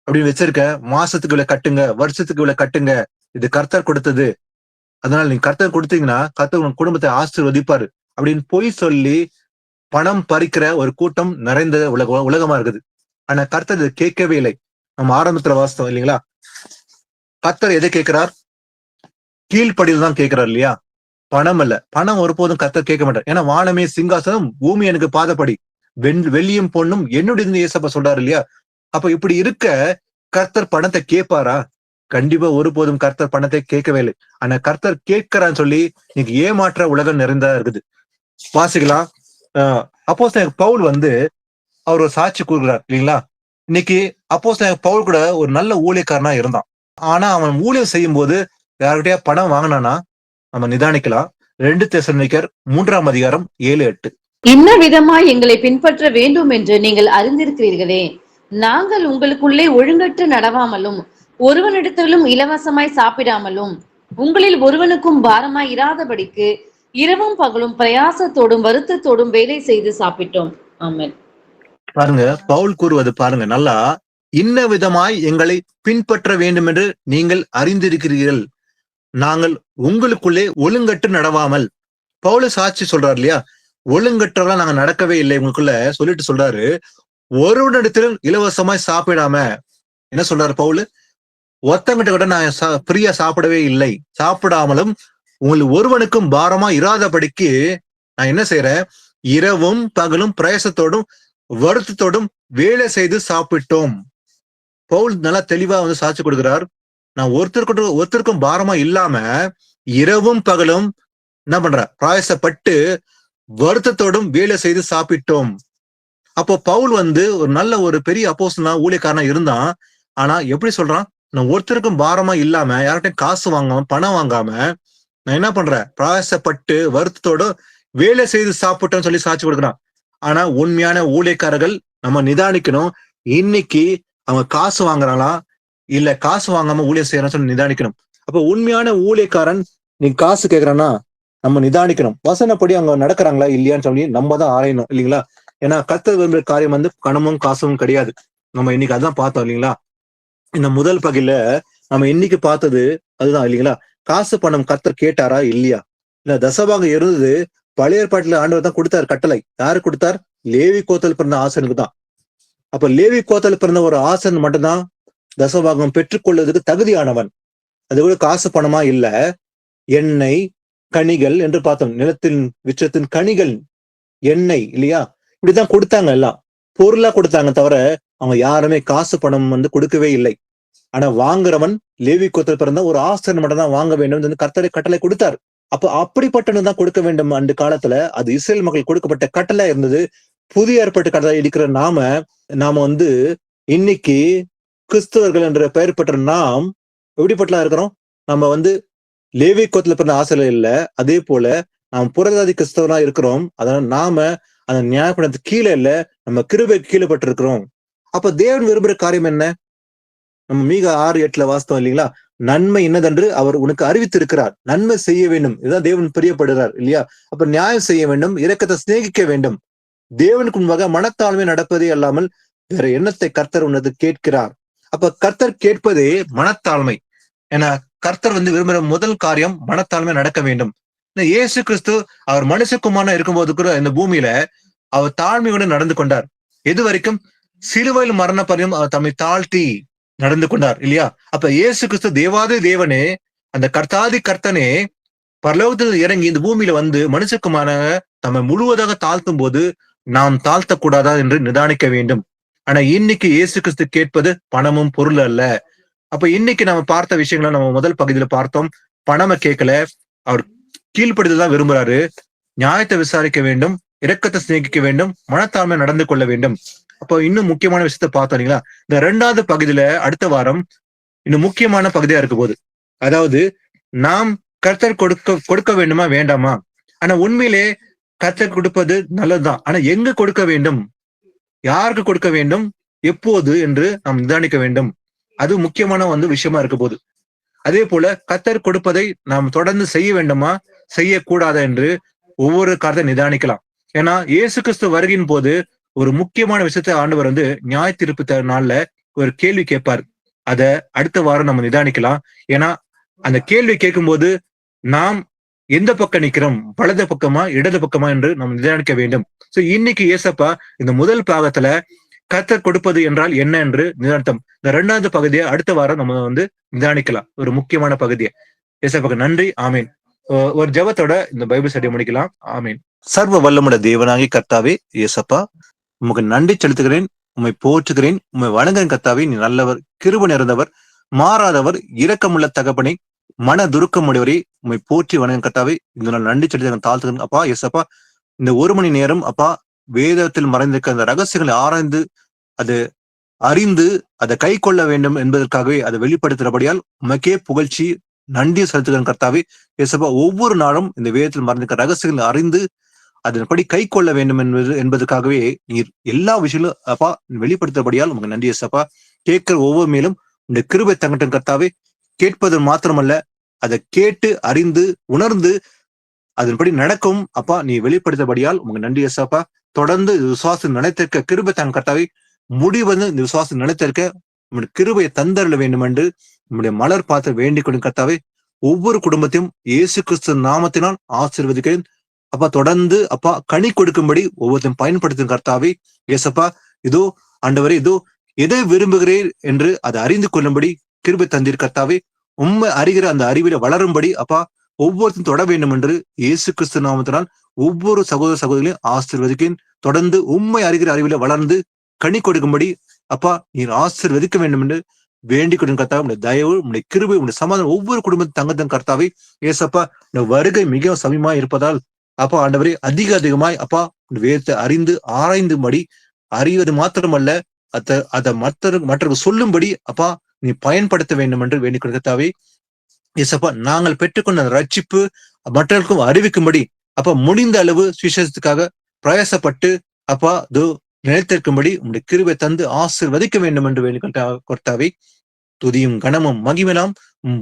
அப்படின்னு வச்சிருக்க. மாசத்துக்கு இவ்வளவு கட்டுங்க, வருஷத்துக்கு இவ்வளவு கட்டுங்க, இது கர்த்தர் கொடுத்தது, அதனால நீங்க கர்த்தர் கொடுத்தீங்கன்னா கர்த்தர் உங்க குடும்பத்தை ஆசீர்வதிப்பாரு அப்படின்னு பொய் சொல்லி பணம் பறிக்கிற ஒரு கூட்டம் நிறைந்த உலகமா இருக்குது. ஆனா கர்த்தர் இதை கேட்கவே இல்லை. நம்ம ஆரம்பத்துல வாசித்தோம் இல்லைங்களா? கர்த்தர் எதை கேட்கிறார்? கீழ்ப்படியில் தான் கேட்கிறார் இல்லையா? பணம் அல்ல. பணம் ஒருபோதும் கர்த்தர் கேட்க மாட்டார். ஏன்னா வானமே சிங்காசனம், பூமி எனக்கு பாதப்படி, வெள்ளியும் பொண்ணும் என்னுடைய ஏசப்பா சொல்றாரு இல்லையா? அப்ப இப்படி இருக்க கர்த்தர் பணத்தை கேட்பாரா? கண்டிப்பா ஒருபோதும் கர்த்தர் பணத்தை கேட்கவே இல்லை. ஆனா கர்த்தர் கேட்கிறான்னு சொல்லி இன்னைக்கு ஏமாற்ற உலகம் நிறைந்தா இருக்குது. வாசிக்கலாம். அப்போஸ்தலன் பவுல் அவர் ஒரு சாட்சி கூறுகிறார் இல்லைங்களா? இன்னைக்கு அப்போஸ்தலன் பவுல் கூட ஒரு நல்ல ஊழியக்காரனா இருந்தான். ஆனா அவன் ஊழியம் செய்யும் போது யார்கிட்டயா பணம் வாங்கினானா நம்ம நிதானிக்கலாம். 2 தெசலோனிக்கர் 3:7-8. இன்ன விதமாய் எங்களை பின்பற்ற வேண்டும் என்று நீங்கள் அறிந்திருக்கிறீர்களே. நாங்கள் உங்களுக்குள்ளே ஒழுங்கற்று நடவாமலும் ஒருவனிடத்திலும் இலவசமாய் சாப்பிடாமலும் உங்களில் ஒருவனுக்கும் பாரமாய் இராதபடிக்கு இரவும் பகலும் பிரயாசத்தோடும் வருத்தத்தோடும் வேலை செய்து சாப்பிட்டோம். ஆமென். பாருங்க, பவுல் கூறுவது பாருங்க நல்லா. இன்ன விதமாய் எங்களை பின்பற்ற வேண்டும் என்று நீங்கள் அறிந்திருக்கிறீர்கள், நாங்கள் உங்களுக்குள்ளே ஒழுங்கற்று நடவாமல். பவுல் சாட்சி சொல்றாரு இல்லையா? ஒழுங்கற்றெல்லாம் நாங்க நடக்கவே இல்லை உங்களுக்குள்ள சொல்லிட்டு சொல்றாரு. ஒருவனிடத்திலும் இலவசமாய் சாப்பிடாம, என்ன சொல்றாரு பவுல்? ஒருத்தங்கிட்ட கூட நான் ஃப்ரீயா சாப்பிடவே இல்லை, சாப்பிடாமலும் உங்களுக்கு ஒருவனுக்கும் பாரமா இராதபடிக்கு நான் என்ன செய்யறேன்? இரவும் பகலும் பிரயாசத்தோடும் வருத்தத்தோடும் வேலை செய்து சாப்பிட்டோம். பவுல் நல்லா தெளிவா சாட்சி கொடுக்கிறார். நான் ஒருத்தருக்கும் பாரமா இல்லாம இரவும் பகலும் என்ன பண்ற? பிரயாசப்பட்டு வருத்தத்தோடும் வேலை செய்து சாப்பிட்டோம். அப்போ பவுல் ஒரு நல்ல ஒரு பெரிய அப்போஸ்தலனா ஊழியக்காரனா இருந்தான். ஆனா எப்படி சொல்றான்? நான் ஒருத்தருக்கும் பாரமா இல்லாம, யார்கிட்டையும் காசு வாங்காம, பணம் வாங்காம நான் என்ன பண்றேன்? பிரயாசப்பட்டு வருத்தத்தோட வேலை செய்து சாப்பிட்டோம்னு சொல்லி சாட்சி கொடுக்குறான். ஆனா உண்மையான ஊழியக்காரர்கள் நம்ம நிதானிக்கணும். இன்னைக்கு அவங்க காசு வாங்குறாங்களா இல்ல காசு வாங்காம ஊழியம் செய்யறான்னு சொல்லி நிதானிக்கணும். அப்ப உண்மையான ஊழியக்காரன் நீ காசு கேட்கறான்னா நம்ம நிதானிக்கணும். வசனப்படி அவங்க நடக்கிறாங்களா இல்லையான்னு சொல்லி நம்ம தான் ஆராயணும் இல்லைங்களா? ஏன்னா கர்த்தர் விரும்புற காரியம் பணமும் காசும் கிடையாது. நம்ம இன்னைக்கு அதான் பார்த்தோம் இல்லைங்களா? இந்த முதல் பகையில நம்ம இன்னைக்கு பார்த்தது அதுதான் இல்லைங்களா? காசு பணம் கர்த்தர் கேட்டாரா இல்லையா? இல்ல தசபாகம் இருந்தது பழைய ஏற்பாட்டுல ஆண்டவர் தான் கொடுத்தார் கட்டளை. யாரு கொடுத்தார்? லேவி கோத்தல் பிறந்த ஆசனுக்கு தான். அப்ப லேவி கோத்தல் பிறந்த ஒரு ஆசன் மட்டும்தான் தசபாகம் பெற்றுக்கொள்வதற்கு தகுதியானவன். அது கூட காசு பணமா இல்ல, எண்ணெய் கனிகள் என்று பார்த்தோம். நிலத்தின் விச்சத்தின் கனிகள் எண்ணெய் இல்லையா? இப்படிதான் கொடுத்தாங்க, எல்லாம் பொருளா கொடுத்தாங்க, தவிர அவங்க யாருமே காசு பணம் கொடுக்கவே இல்லை. ஆனா வாங்குறவன் லேவி கோத்திரத்துல பிறந்த ஒரு ஆசிரியர் மட்டும் தான் வாங்க வேண்டும் கர்த்தரை கட்டளை கொடுத்தார். அப்ப அப்படிப்பட்டவனுக்கு தான் கொடுக்க வேண்டும். அந்த காலத்துல அது இஸ்ரேல் மக்கள் கொடுக்கப்பட்ட கட்டளை இருந்தது. புதிய ஏற்பட்ட கட்டளை இருக்கிற நாம இன்னைக்கு கிறிஸ்தவர்கள் என்ற பெயர் பெற்ற நாம் எப்படிப்பட்டலாம் இருக்கிறோம்? நம்ம லேவி கோத்துல பிறந்த ஆசிரியர் இல்ல, அதே போல நாம் புறஜாதி கிறிஸ்தவரா இருக்கிறோம். அதனால நாம அந்த நியாயப்படத்துக்கு கீழே இல்ல, நம்ம கிருபைக்கு கீழே பட்டு இருக்கிறோம். அப்ப தேவன் விரும்புற காரியம் என்ன? நம்ம மீக 6:8 வாஸ்தவம் இல்லைங்களா? நன்மை என்னதென்று அவர் உனக்கு அறிவித்திருக்கிறார். நன்மை செய்ய வேண்டும், இதுதான் தேவன் பிரியப்படுகிறார் இல்லையா? அப்ப நியாயம் செய்ய வேண்டும், இரக்கத்தை சிநேகிக்க வேண்டும். தேவனுக்கு முன்பாக மனத்தாழ்மை நடப்பதே அல்லாமல் வேற எண்ணத்தை கர்த்தர் உனது கேட்கிறார். அப்ப கர்த்தர் கேட்பதே மனத்தாழ்மை. ஏன்னா கர்த்தர் விரும்புகிற முதல் காரியம் மனத்தாழ்மை நடக்க வேண்டும். இயேசு கிறிஸ்து அவர் மனுஷகுமாரனா இருக்கும்போது கூட இந்த பூமியில அவர் தாழ்மையுடன் நடந்து கொண்டார். எது வரைக்கும்? சிலுவையில் மரண பரியும் அவர் தம்மை தாழ்த்தி நடந்து கொண்டார் இல்லையா? அப்ப இயேசு கிறிஸ்து தேவாதி தேவனே, அந்த கர்த்தாதி கர்த்தனே பரலோகத்தில் இறங்கி இந்த பூமியில மனுஷகுமாரனாக தம்மை முழுவதாக தாழ்த்தும் போது நாம் தாழ்த்தக்கூடாதா என்று நிதானிக்க வேண்டும். ஆனா இன்னைக்கு இயேசு கிறிஸ்து கேட்பது பணமும் பொருள் அல்ல. அப்ப இன்னைக்கு நம்ம பார்த்த விஷயங்களை நம்ம முதல் பகுதியில பார்த்தோம். பணமை கேட்கல, அவர் கீழ்ப்படுதல் தான் விரும்புறாரு. நியாயத்தை விசாரிக்க வேண்டும், இரக்கத்தை சிநேகிக்க வேண்டும், மனத்தாழ்மை நடந்து கொள்ள வேண்டும். அப்போ இன்னும் முக்கியமான விஷயத்த பார்த்தோம் இல்லைங்களா? இந்த 2வது பகுதியில அடுத்த வாரம் இன்னும் முக்கியமான பகுதியா இருக்க போகுது. அதாவது நாம் கர்த்தர் கொடுக்க வேண்டுமா வேண்டாமா? ஆனா உண்மையிலே கர்த்தர் கொடுப்பது நல்லதுதான். ஆனா எங்க கொடுக்க வேண்டும், யாருக்கு கொடுக்க வேண்டும், எப்போது என்று நாம் நிதானிக்க வேண்டும். அது முக்கியமான விஷயமா இருக்க போகுது. அதே போல கர்த்தர் கொடுப்பதை நாம் தொடர்ந்து செய்ய வேண்டுமா செய்யக்கூடாதா என்று ஒவ்வொரு காரியத்தை நிதானிக்கலாம். ஏன்னா இயேசு கிறிஸ்து வருகையின் போது ஒரு முக்கியமான விஷயத்தை ஆண்டவர் நியாய தீர்ப்பு நாள்ல ஒரு கேள்வி கேட்பார். அத அடுத்த வாரம் நம்ம நிதானிக்கலாம். ஏன்னா அந்த கேள்வி கேட்கும்போது நாம் எந்த பக்கம் நிக்கிறோம், வலது பக்கமா இடது பக்கமா என்று நம்ம நிதானிக்க வேண்டும். சோ இன்னைக்கு ஏசப்பா இந்த முதல் பாகத்துல கர்த்தர் கொடுப்பது என்றால் என்ன என்று நிதானித்தோம். இந்த 2வது பகுதியை அடுத்த வாரம் நம்ம நிதானிக்கலாம், ஒரு முக்கியமான பகுதியை. ஏசப்பாக்கு நன்றி. ஆமீன். ஒரு ஜெபத்தோட இந்த பைபிள் ஸ்டடி முடிக்கலாம். ஆமீன். சர்வ வல்லமுடைய தேவனாகி கர்த்தாவே ஏசப்பா, உமக்கு நன்றி செலுத்துகிறேன், உம்மை போற்றுகிறேன், உம்மை வணங்குகிறேன். கர்த்தாவே, நீ நல்லவர், கிருபை நிறைந்தவர், மாறாதவர், இரக்கமுள்ள தகப்பனை, மன துருக்கம் உடையவரை உம்மை போற்றி வணங்கும். கர்த்தாவே, இந்த நாள் நன்றி செலுத்த தாழ்த்துகிறேன். அப்பா ஏசப்பா, இந்த 1 மணி நேரம் அப்பா வேதத்தில் மறைந்திருக்க அந்த ரகசியங்களை ஆராய்ந்து அது அறிந்து அதை கை கொள்ள வேண்டும் என்பதற்காகவே அதை வெளிப்படுத்துகிறபடியால் உமக்கே புகழ்ச்சி நன்றி செலுத்துகிறேன். கர்த்தாவே ஏசப்பா, ஒவ்வொரு நாளும் இந்த வேதத்தில் மறைந்திருக்க ரகசியங்களை அறிந்து அதன்படி கை கொள்ள வேண்டும் என்பதற்காகவே நீர் எல்லா விஷயங்களும் அப்பா வெளிப்படுத்தபடியால் உங்க நன்றி ஏசப்பா. கேட்கிற ஒவ்வொரு மேலும் இந்த கிருபை தங்கட்டும். கர்த்தாவே, கேட்பது மாத்திரமல்ல, அதை கேட்டு அறிந்து உணர்ந்து அதன்படி நடக்கும் அப்பா நீ வெளிப்படுத்தபடியால் உங்க நன்றி ஏசப்பா. தொடர்ந்து விசுவாசம் நினைத்திருக்க கிருபை தங்க கர்த்தாவே, இந்த விசுவாசம் நினைத்திருக்க உங்களுடைய கிருபையை தந்தருள வேண்டும் என்று நம்முடைய மலர் பார்த்து வேண்டிக் கொள்ளும். கர்த்தாவே, ஒவ்வொரு குடும்பத்தையும் இயேசு கிறிஸ்து நாமத்தினால் ஆசீர்வதிக்கிறேன். அப்பா தொடர்ந்து அப்பா கனி கொடுக்கும்படி ஒவ்வொருத்தையும் பயன்படுத்தும். கர்த்தாவே ஏசப்பா, இதோ ஆண்டவரே, இதோ எதை விரும்புகிறேன் என்று அதை அறிந்து கொள்ளும்படி கிருபை தந்தீர். கர்த்தாவே, உண்மை அறிகிற அந்த அறிவில வளரும்படி அப்பா ஒவ்வொருத்தையும் தொட வேண்டும் என்று இயேசு கிறிஸ்து நாமத்தினால் ஒவ்வொரு சகோதர சகோதரிகளையும் ஆசீர்வதிக்கிறேன். தொடர்ந்து உண்மை அறிகிற அறிவில வளர்ந்து கனி கொடுக்கும்படி அப்பா நீர் ஆசீர்வதிக்க வேண்டும் என்று வேண்டிக் கொள்ளும். கர்த்தாவே, உடைய தயவு, உடைய கிருபை, உடைய சமாதானம் ஒவ்வொரு குடும்பத்தின் தங்கத்தின் கர்த்தாவே ஏசப்பா, இந்த வருகை மிக சமயமாய் இருப்பதால் அப்பா ஆண்டவரே, அதிகமாய் அப்பா வேதத்தை அறிந்து ஆராய்ந்துபடி அறிவது மாத்திரமல்ல, அதை மற்றவர்கள் சொல்லும்படி அப்பா நீ பயன்படுத்த வேண்டும் என்று வேண்டிக் கொள்கிறதாவே ஏசப்பா. நாங்கள் பெற்றுக்கொண்ட ரட்சிப்பு மற்றவர்களுக்கும் அறிவிக்கும்படி அப்பா முடிந்த அளவு சுவிசேஷத்துக்காக பிரயாசப்பட்டு அப்பா நிலைத்திருக்கும்படி உங்களுடைய கிருபை தந்து ஆசீர்வதிக்க வேண்டும் என்று வேண்டிக் கொள்கிறதாவே. துதியும் கனமும் மகிமையெல்லாம்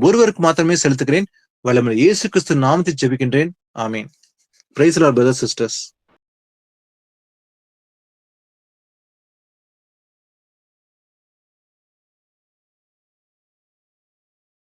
ஒருவருக்கு மாத்திரமே செலுத்துகிறேன். வல்லமையுள்ள இயேசு கிறிஸ்து நாமத்தில் ஜெபிக்கின்றேன். ஆமீன். Praise the Lord, brothers and sisters.